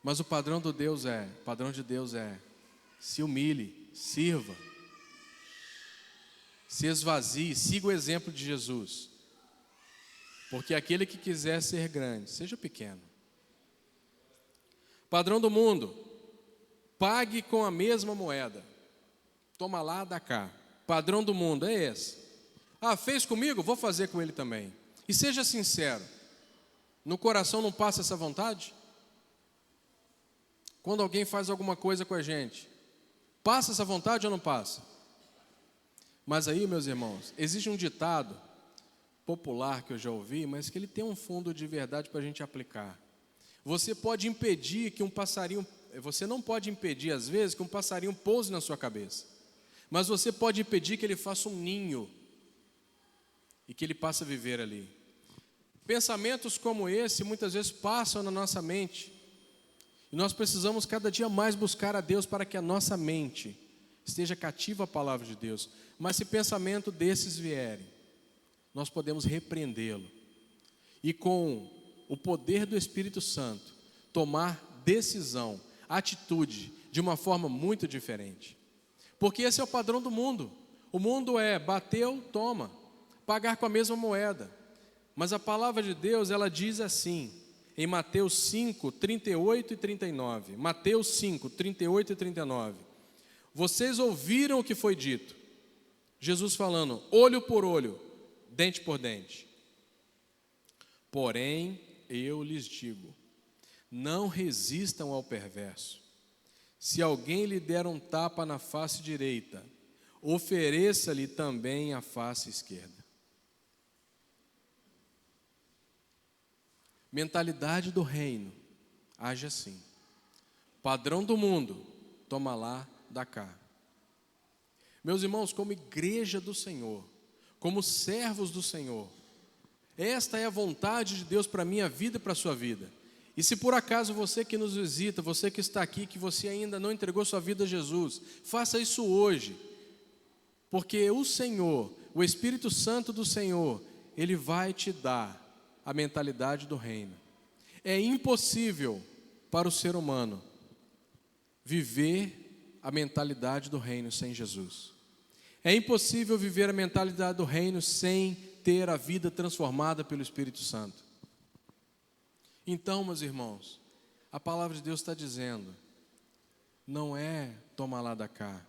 Mas o padrão de Deus é: se humilhe, sirva, se esvazie, siga o exemplo de Jesus. Porque aquele que quiser ser grande, seja pequeno. Padrão do mundo: pague com a mesma moeda. Toma lá, dá cá. Padrão do mundo é esse. Ah, fez comigo? Vou fazer com ele também. E seja sincero, no coração não passa essa vontade? Quando alguém faz alguma coisa com a gente, passa essa vontade ou não passa? Mas aí, meus irmãos, existe um ditado popular que eu já ouvi, mas que ele tem um fundo de verdade para a gente aplicar. Você pode impedir que um passarinho, você não pode impedir às vezes que um passarinho pouse na sua cabeça, mas você pode impedir que ele faça um ninho e que ele passe a viver ali. Pensamentos como esse muitas vezes passam na nossa mente, e nós precisamos cada dia mais buscar a Deus para que a nossa mente esteja cativa à palavra de Deus. Mas se pensamento desses vierem, nós podemos repreendê-lo e com o poder do Espírito Santo tomar decisão, atitude de uma forma muito diferente. Porque esse é o padrão do mundo. O mundo é: bateu, toma, pagar com a mesma moeda. Mas a palavra de Deus, ela diz assim, em Mateus 5, 38 e 39. Mateus 5, 38 e 39. Vocês ouviram o que foi dito. Jesus falando: olho por olho, dente por dente. Porém, eu lhes digo, não resistam ao perverso. Se alguém lhe der um tapa na face direita, ofereça-lhe também a face esquerda. Mentalidade do reino, age assim. Padrão do mundo, toma lá, dá cá. Meus irmãos, como igreja do Senhor, como servos do Senhor, esta é a vontade de Deus para a minha vida e para a sua vida. E se por acaso você que nos visita, você que está aqui, que você ainda não entregou sua vida a Jesus, faça isso hoje. Porque o Senhor, o Espírito Santo do Senhor, Ele vai te dar a mentalidade do reino. É impossível para o ser humano viver a mentalidade do reino sem Jesus. É impossível viver a mentalidade do reino sem ter a vida transformada pelo Espírito Santo. Então, meus irmãos, a palavra de Deus está dizendo, não é toma lá da cá.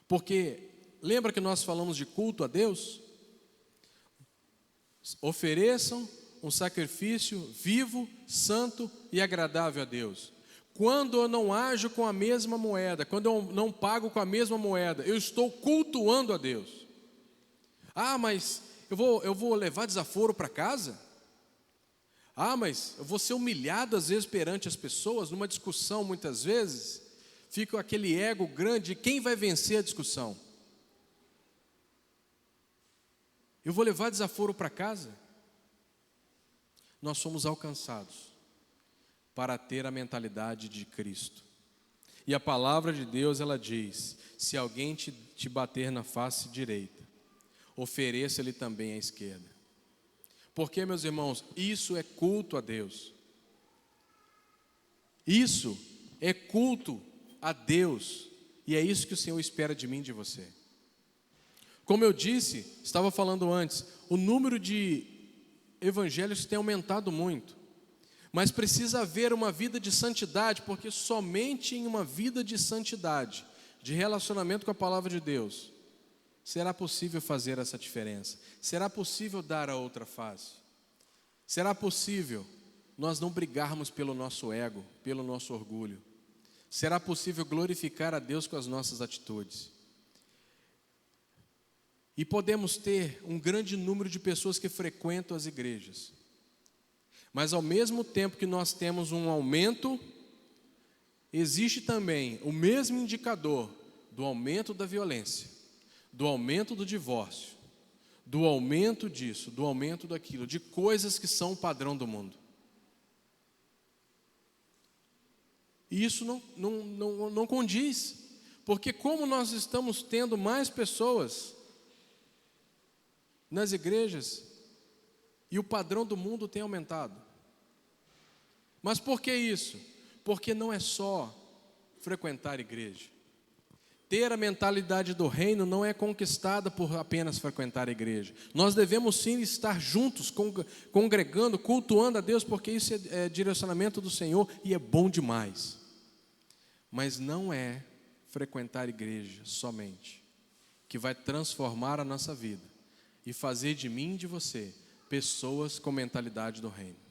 Porque, lembra que nós falamos de culto a Deus? Ofereçam um sacrifício vivo, santo e agradável a Deus. Quando eu não ajo com a mesma moeda, quando eu não pago com a mesma moeda, eu estou cultuando a Deus. Ah, mas eu vou levar desaforo para casa? Ah, mas eu vou ser humilhado às vezes perante as pessoas, numa discussão muitas vezes, fica aquele ego grande, quem vai vencer a discussão? Eu vou levar desaforo para casa? Nós somos alcançados para ter a mentalidade de Cristo. E a palavra de Deus, ela diz, se alguém te bater na face direita, ofereça-lhe também a esquerda. Porque, meus irmãos, isso é culto a Deus. Isso é culto a Deus. E é isso que o Senhor espera de mim e de você. Como eu disse, estava falando antes, o número de evangelhos tem aumentado muito. Mas precisa haver uma vida de santidade, porque somente em uma vida de santidade, de relacionamento com a palavra de Deus, será possível fazer essa diferença. Será possível dar a outra face. Será possível nós não brigarmos pelo nosso ego, pelo nosso orgulho. Será possível glorificar a Deus com as nossas atitudes. E podemos ter um grande número de pessoas que frequentam as igrejas. Mas ao mesmo tempo que nós temos um aumento, existe também o mesmo indicador do aumento da violência, do aumento do divórcio, do aumento disso, do aumento daquilo, de coisas que são o padrão do mundo. E isso não condiz, porque como nós estamos tendo mais pessoas nas igrejas e o padrão do mundo tem aumentado. Mas por que isso? Porque não é só frequentar a igreja. Ter a mentalidade do reino não é conquistada por apenas frequentar a igreja. Nós devemos sim estar juntos, congregando, cultuando a Deus, porque isso é direcionamento do Senhor e é bom demais. Mas não é frequentar a igreja somente que vai transformar a nossa vida e fazer de mim e de você pessoas com mentalidade do reino.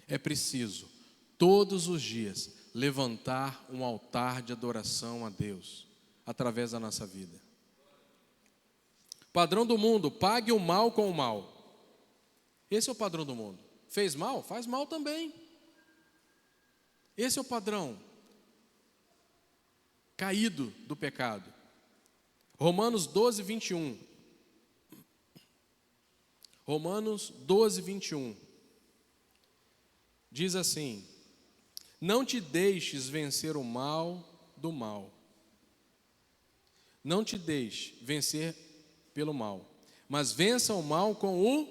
É preciso, todos os dias, levantar um altar de adoração a Deus, através da nossa vida. Padrão do mundo, pague o mal com o mal. Esse é o padrão do mundo. Fez mal? Faz mal também. Esse é o padrão caído do pecado. Romanos 12, 21. Romanos 12, 21. Diz assim: não te deixes vencer o mal do mal. Não te deixe vencer pelo mal, mas vença o mal com o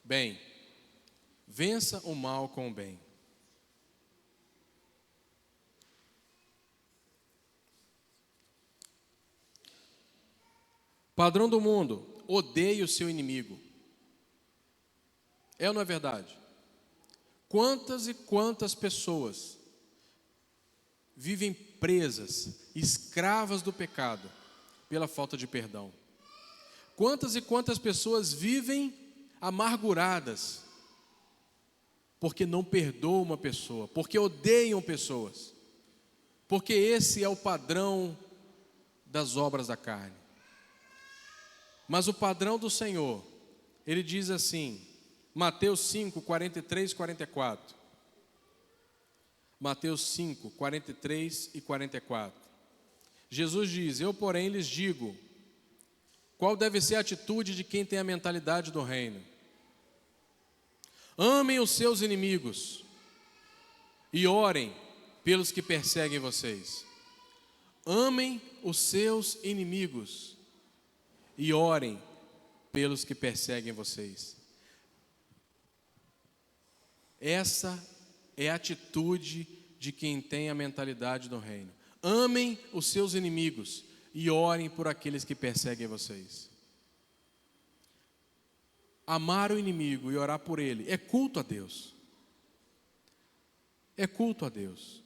bem. Vença o mal com o bem. Padrão do mundo, odeie o seu inimigo. É ou não é verdade? Quantas e quantas pessoas vivem presas, escravas do pecado, pela falta de perdão? Quantas e quantas pessoas vivem amarguradas, porque não perdoam uma pessoa, porque odeiam pessoas, porque esse é o padrão das obras da carne. Mas o padrão do Senhor, Ele diz assim, Mateus 5, 43 e 44. Mateus 5, 43 e 44. Jesus diz: eu, porém, lhes digo, qual deve ser a atitude de quem tem a mentalidade do reino? Amem os seus inimigos e orem pelos que perseguem vocês. Amem os seus inimigos e orem pelos que perseguem vocês. Essa é a atitude de quem tem a mentalidade do reino. Amem os seus inimigos e orem por aqueles que perseguem vocês. Amar o inimigo e orar por ele é culto a Deus. É culto a Deus.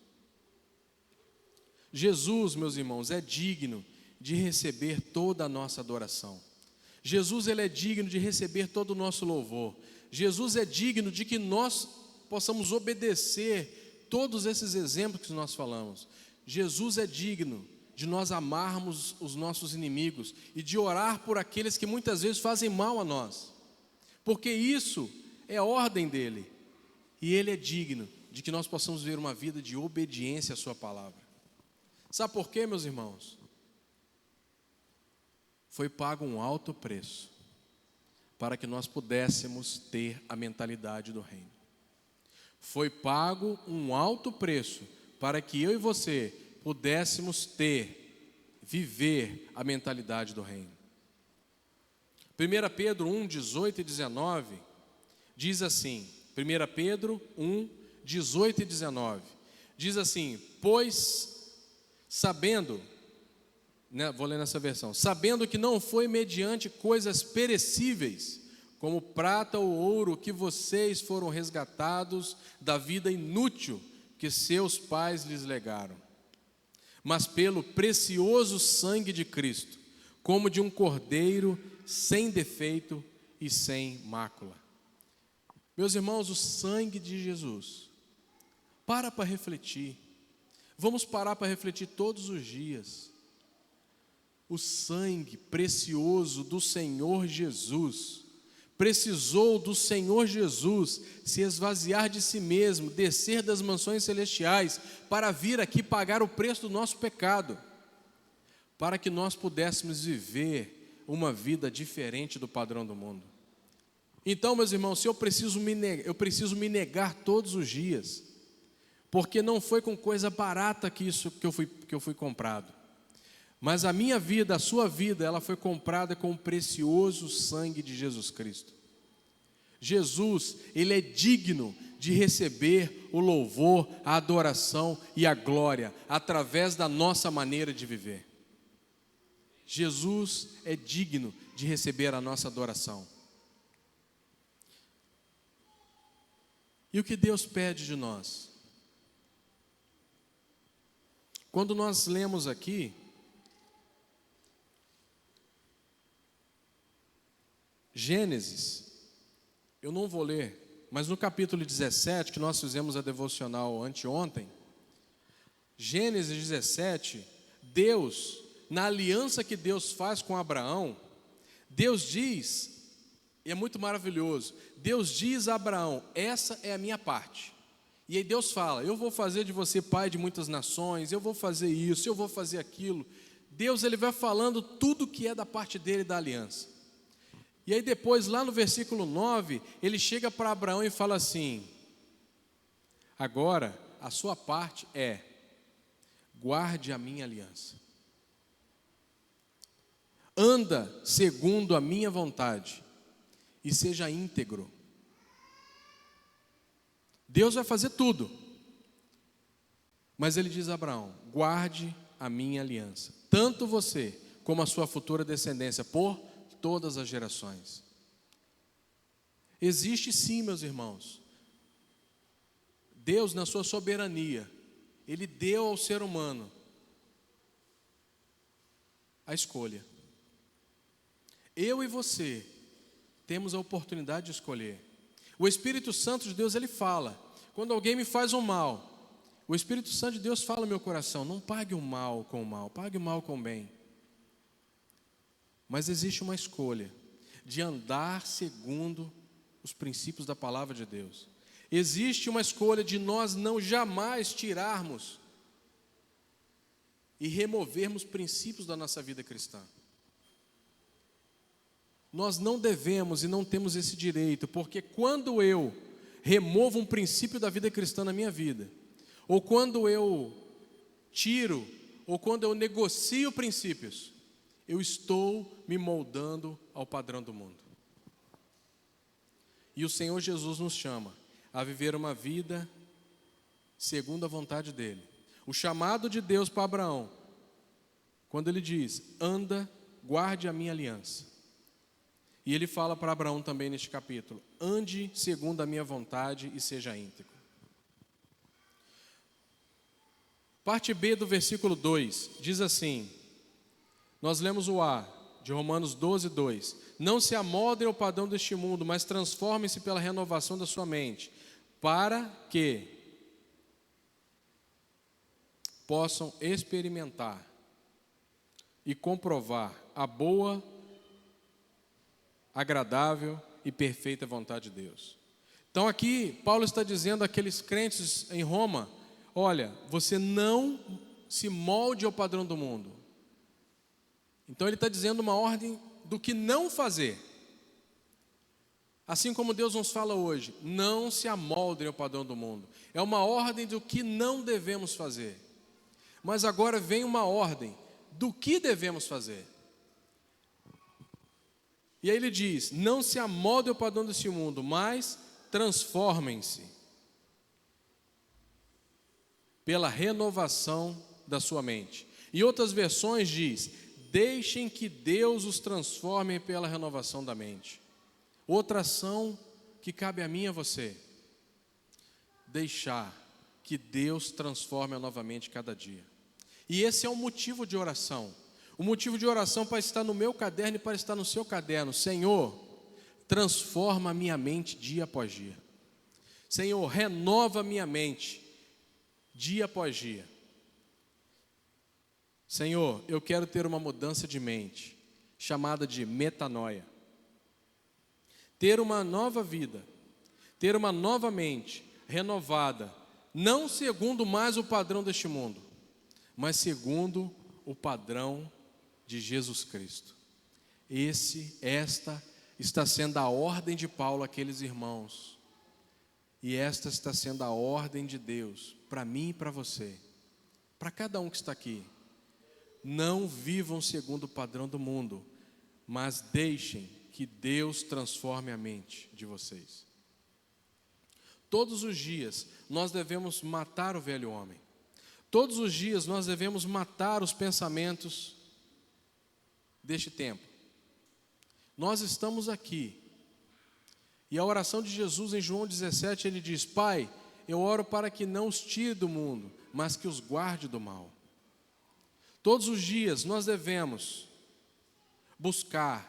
Jesus, meus irmãos, é digno de receber toda a nossa adoração. Jesus, ele é digno de receber todo o nosso louvor. Jesus é digno de que nós possamos obedecer todos esses exemplos que nós falamos. Jesus é digno de nós amarmos os nossos inimigos e de orar por aqueles que muitas vezes fazem mal a nós, porque isso é a ordem dele, e ele é digno de que nós possamos viver uma vida de obediência à sua palavra. Sabe por quê, meus irmãos? Foi pago um alto preço para que nós pudéssemos ter a mentalidade do reino. Foi pago um alto preço para que eu e você pudéssemos viver a mentalidade do reino. 1 Pedro 1, 18 e 19 diz assim, 1 Pedro 1, 18 e 19, diz assim: pois sabendo, vou ler nessa versão, sabendo que não foi mediante coisas perecíveis, como prata ou ouro, que vocês foram resgatados da vida inútil que seus pais lhes legaram, mas pelo precioso sangue de Cristo, como de um cordeiro sem defeito e sem mácula. Meus irmãos, o sangue de Jesus, para refletir, vamos parar para refletir todos os dias. O sangue precioso do Senhor Jesus, precisou do Senhor Jesus se esvaziar de si mesmo, descer das mansões celestiais, para vir aqui pagar o preço do nosso pecado, para que nós pudéssemos viver uma vida diferente do padrão do mundo. Então, meus irmãos, se eu preciso me negar todos os dias, porque não foi com coisa barata que eu fui comprado, mas a minha vida, a sua vida, ela foi comprada com o precioso sangue de Jesus Cristo. Jesus, ele é digno de receber o louvor, a adoração e a glória através da nossa maneira de viver. Jesus é digno de receber a nossa adoração. E o que Deus pede de nós? Quando nós lemos aqui, Gênesis, eu não vou ler, mas no capítulo 17, que nós fizemos a devocional anteontem, Gênesis 17, Deus, na aliança que Deus faz com Abraão, Deus diz, e é muito maravilhoso, Deus diz a Abraão: essa é a minha parte. E aí Deus fala: eu vou fazer de você pai de muitas nações, eu vou fazer isso, eu vou fazer aquilo. Deus, ele vai falando tudo que é da parte dele, da aliança. E aí depois, lá no versículo 9, ele chega para Abraão e fala assim: agora a sua parte é: guarde a minha aliança, anda segundo a minha vontade e seja íntegro. Deus vai fazer tudo, mas ele diz a Abraão: guarde a minha aliança, tanto você como a sua futura descendência, por todas as gerações. Existe sim, meus irmãos, Deus na sua soberania, ele deu ao ser humano a escolha. Eu e você temos a oportunidade de escolher. O Espírito Santo de Deus, ele fala, quando alguém me faz um mal, o Espírito Santo de Deus fala no meu coração: não pague o mal com o mal, pague o mal com o bem. Mas existe uma escolha de andar segundo os princípios da palavra de Deus. Existe uma escolha de nós não jamais tirarmos e removermos princípios da nossa vida cristã. Nós não devemos e não temos esse direito, porque quando eu removo um princípio da vida cristã na minha vida, ou quando eu tiro, ou quando eu negocio princípios, eu estou me moldando ao padrão do mundo. E o Senhor Jesus nos chama a viver uma vida segundo a vontade dele. O chamado de Deus para Abraão, quando ele diz: anda, guarde a minha aliança. E ele fala para Abraão também neste capítulo: ande segundo a minha vontade e seja íntegro. Parte B do versículo 2 diz assim, nós lemos o A de Romanos 12, 2: não se amoldem ao padrão deste mundo, mas transformem-se pela renovação da sua mente, para que possam experimentar e comprovar a boa, agradável e perfeita vontade de Deus. Então aqui Paulo está dizendo àqueles crentes em Roma: olha, você não se molde ao padrão do mundo. Então ele está dizendo uma ordem do que não fazer. Assim como Deus nos fala hoje: não se amoldem ao padrão do mundo. É uma ordem do que não devemos fazer. Mas agora vem uma ordem do que devemos fazer. E aí ele diz: não se amoldem ao padrão deste mundo, mas transformem-se pela renovação da sua mente. Em outras versões diz: deixem que Deus os transforme pela renovação da mente. Outra ação que cabe a mim e a você: deixar que Deus transforme novamente cada dia. E esse é o motivo de oração. O motivo de oração para estar no meu caderno e para estar no seu caderno: Senhor, transforma a minha mente dia após dia. Senhor, renova a minha mente dia após dia. Senhor, eu quero ter uma mudança de mente, chamada de metanoia. Ter uma nova vida, ter uma nova mente, renovada, não segundo mais o padrão deste mundo, mas segundo o padrão de Jesus Cristo. Esta está sendo a ordem de Paulo àqueles irmãos. E esta está sendo a ordem de Deus para mim e para você, para cada um que está aqui. Não vivam segundo o padrão do mundo, mas deixem que Deus transforme a mente de vocês. Todos os dias nós devemos matar o velho homem. Todos os dias nós devemos matar os pensamentos deste tempo. Nós estamos aqui. E a oração de Jesus em João 17, ele diz: Pai, eu oro para que não os tire do mundo, mas que os guarde do mal. Todos os dias nós devemos buscar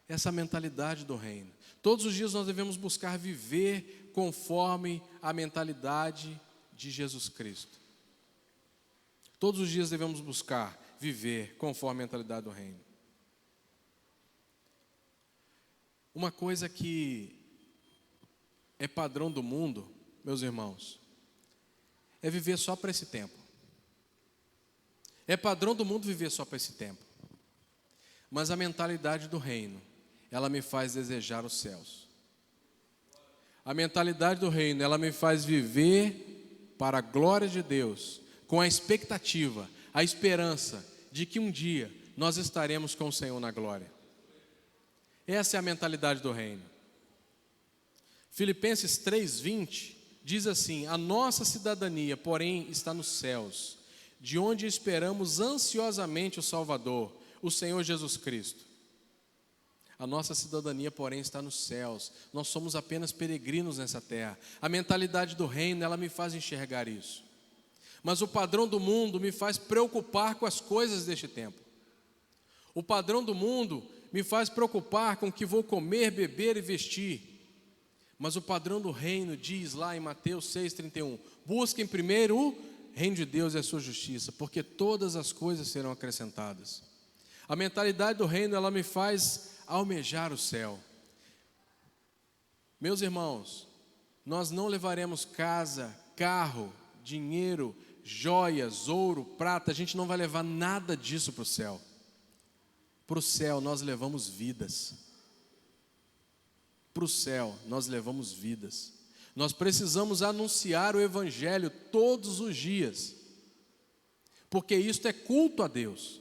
essa mentalidade do reino. Todos os dias nós devemos buscar viver conforme a mentalidade de Jesus Cristo. Todos os dias devemos buscar viver conforme a mentalidade do reino. Uma coisa que é padrão do mundo, meus irmãos, é viver só para esse tempo. É padrão do mundo viver só para esse tempo. Mas a mentalidade do reino, ela me faz desejar os céus. A mentalidade do reino, ela me faz viver para a glória de Deus, com a expectativa, a esperança de que um dia nós estaremos com o Senhor na glória. Essa é a mentalidade do reino. Filipenses 3:20 diz assim: a nossa cidadania, porém, está nos céus, de onde esperamos ansiosamente o Salvador, o Senhor Jesus Cristo. A nossa cidadania, porém, está nos céus. Nós somos apenas peregrinos nessa terra. A mentalidade do reino, ela me faz enxergar isso. Mas o padrão do mundo me faz preocupar com as coisas deste tempo. O padrão do mundo me faz preocupar com o que vou comer, beber e vestir. Mas o padrão do reino diz lá em Mateus 6,31: busquem primeiro o reino de Deus e a sua justiça, porque todas as coisas serão acrescentadas. A mentalidade do reino, ela me faz almejar o céu. Meus irmãos, nós não levaremos casa, carro, dinheiro, joias, ouro, prata. A gente não vai levar nada disso para o céu. Para o céu nós levamos vidas. Para o céu nós levamos vidas. Nós precisamos anunciar o Evangelho todos os dias, porque isto é culto a Deus.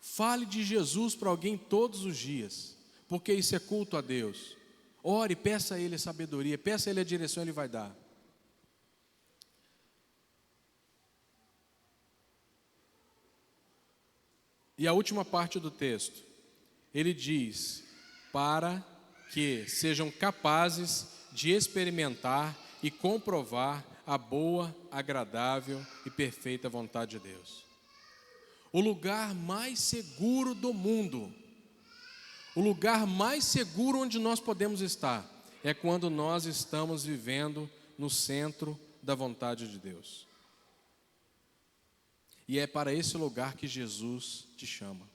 Fale de Jesus para alguém todos os dias, porque isso é culto a Deus. Ore, peça a Ele a sabedoria, peça a Ele a direção, Ele vai dar. E a última parte do texto, ele diz: para que sejam capazes de experimentar e comprovar a boa, agradável e perfeita vontade de Deus. O lugar mais seguro do mundo, o lugar mais seguro onde nós podemos estar, é quando nós estamos vivendo no centro da vontade de Deus. E é para esse lugar que Jesus te chama.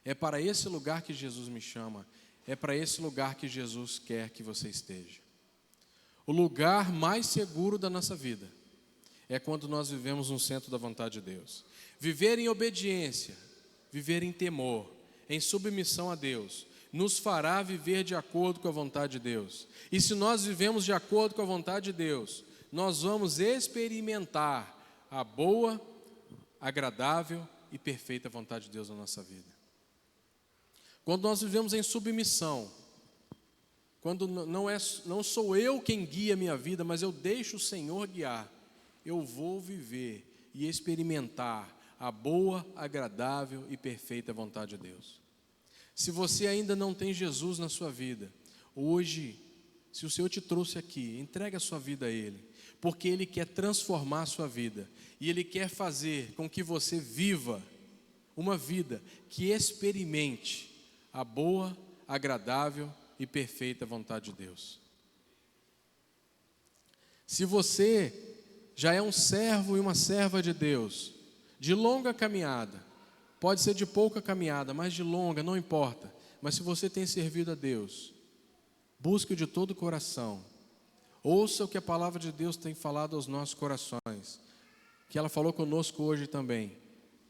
É para esse lugar que Jesus me chama. É para esse lugar que Jesus quer que você esteja. O lugar mais seguro da nossa vida é quando nós vivemos no centro da vontade de Deus. Viver em obediência, viver em temor, em submissão a Deus, nos fará viver de acordo com a vontade de Deus. E se nós vivemos de acordo com a vontade de Deus, nós vamos experimentar a boa, agradável e perfeita vontade de Deus na nossa vida. Quando nós vivemos em submissão, quando não sou eu quem guia a minha vida, mas eu deixo o Senhor guiar, eu vou viver e experimentar a boa, agradável e perfeita vontade de Deus. Se você ainda não tem Jesus na sua vida, hoje, se o Senhor te trouxe aqui, entregue a sua vida a Ele, porque Ele quer transformar a sua vida, e Ele quer fazer com que você viva uma vida que experimente a boa, agradável e perfeita vontade de Deus. Se você já é um servo e uma serva de Deus, de longa caminhada, pode ser de pouca caminhada, mas de longa, não importa, mas se você tem servido a Deus, busque-o de todo o coração, ouça o que a palavra de Deus tem falado aos nossos corações, que ela falou conosco hoje também,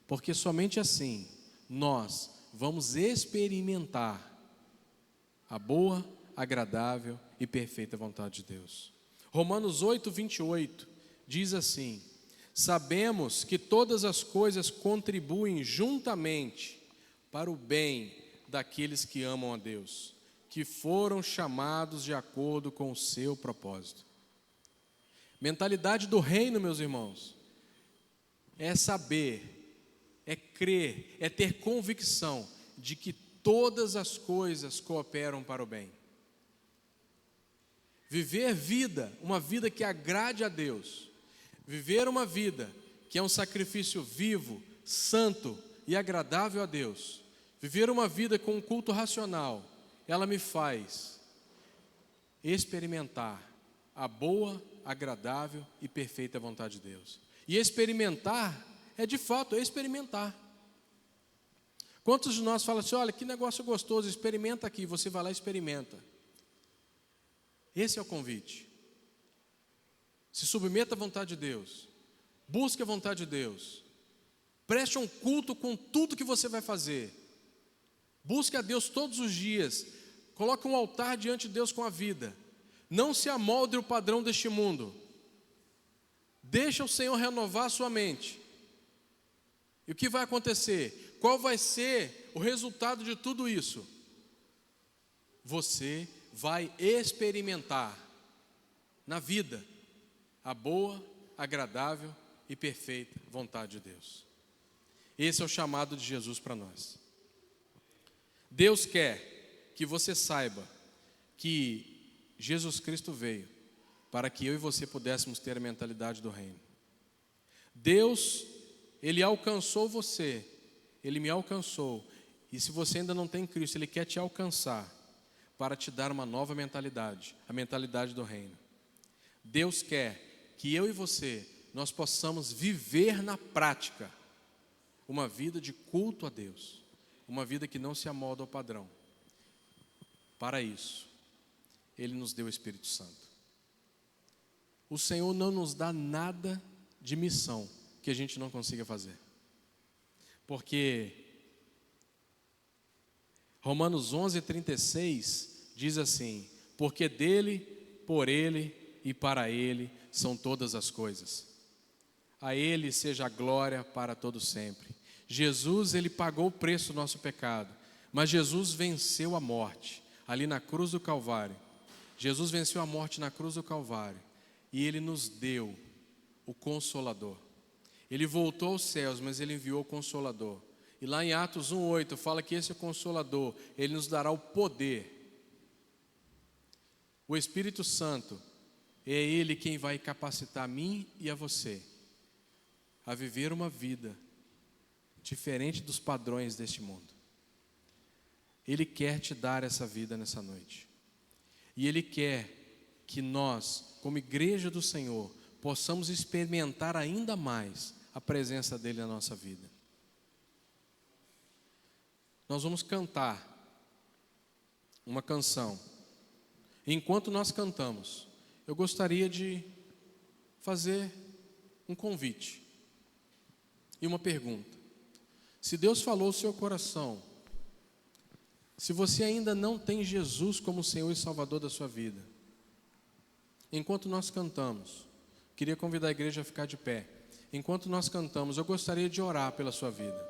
porque somente assim nós vamos experimentar a boa, agradável e perfeita vontade de Deus. Romanos 8:28 diz assim: sabemos que todas as coisas contribuem juntamente para o bem daqueles que amam a Deus, que foram chamados de acordo com o seu propósito. Mentalidade do reino, meus irmãos, é saber, é crer, é ter convicção de que todas as coisas cooperam para o bem. Viver uma vida que agrade a Deus, viver uma vida que é um sacrifício vivo, santo e agradável a Deus, viver uma vida com um culto racional, ela me faz experimentar a boa, agradável e perfeita vontade de Deus. E experimentar é de fato experimentar. Quantos de nós falam assim: olha, que negócio gostoso, experimenta aqui. Você vai lá e experimenta. Esse é o convite. Se submeta à vontade de Deus, busque a vontade de Deus, preste um culto com tudo que você vai fazer, busque a Deus todos os dias, coloque um altar diante de Deus com a vida, não se amolde ao padrão deste mundo, deixa o Senhor renovar a sua mente. E o que vai acontecer? Qual vai ser o resultado de tudo isso? Você vai experimentar na vida a boa, agradável e perfeita vontade de Deus. Esse é o chamado de Jesus para nós. Deus quer que você saiba que Jesus Cristo veio para que eu e você pudéssemos ter a mentalidade do reino. Deus, Ele alcançou você, Ele me alcançou, e se você ainda não tem Cristo, Ele quer te alcançar para te dar uma nova mentalidade, a mentalidade do reino. Deus quer que eu e você, nós possamos viver na prática uma vida de culto a Deus, uma vida que não se amolda ao padrão. Para isso, Ele nos deu o Espírito Santo. O Senhor não nos dá nada de missão que a gente não consiga fazer. Porque Romanos 11:36 diz assim: porque dele, por ele e para ele são todas as coisas. A Ele seja a glória para todo sempre. Jesus, Ele pagou o preço do nosso pecado, mas Jesus venceu a morte ali na cruz do Calvário. Jesus venceu a morte na cruz do Calvário e Ele nos deu o Consolador. Ele voltou aos céus, mas Ele enviou o Consolador. E lá em Atos 1:8 fala que esse Consolador, Ele nos dará o poder. O Espírito Santo, é Ele quem vai capacitar a mim e a você a viver uma vida diferente dos padrões deste mundo. Ele quer te dar essa vida nessa noite. E Ele quer que nós, como igreja do Senhor, possamos experimentar ainda mais a presença dEle na nossa vida. Nós vamos cantar uma canção. Enquanto nós cantamos, eu gostaria de fazer um convite e uma pergunta. Se Deus falou o seu coração, se você ainda não tem Jesus como Senhor e Salvador da sua vida, enquanto nós cantamos, queria convidar a igreja a ficar de pé. Enquanto nós cantamos, eu gostaria de orar pela sua vida.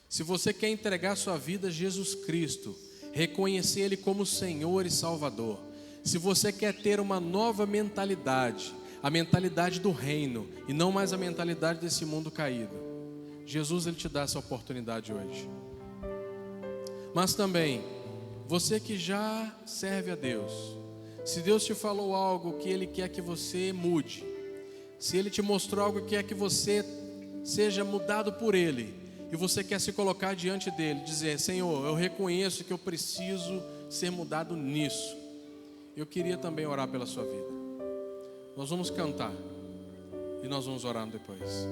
Se você quer entregar a sua vida a Jesus Cristo, reconhecer Ele como Senhor e Salvador, se você quer ter uma nova mentalidade, a mentalidade do reino e não mais a mentalidade desse mundo caído, Jesus, Ele te dá essa oportunidade hoje. Mas também, você que já serve a Deus, se Deus te falou algo que Ele quer que você mude, se Ele te mostrou algo que quer que você seja mudado por Ele, e você quer se colocar diante dEle, dizer: Senhor, eu reconheço que eu preciso ser mudado nisso, eu queria também orar pela sua vida. Nós vamos cantar e nós vamos orar depois.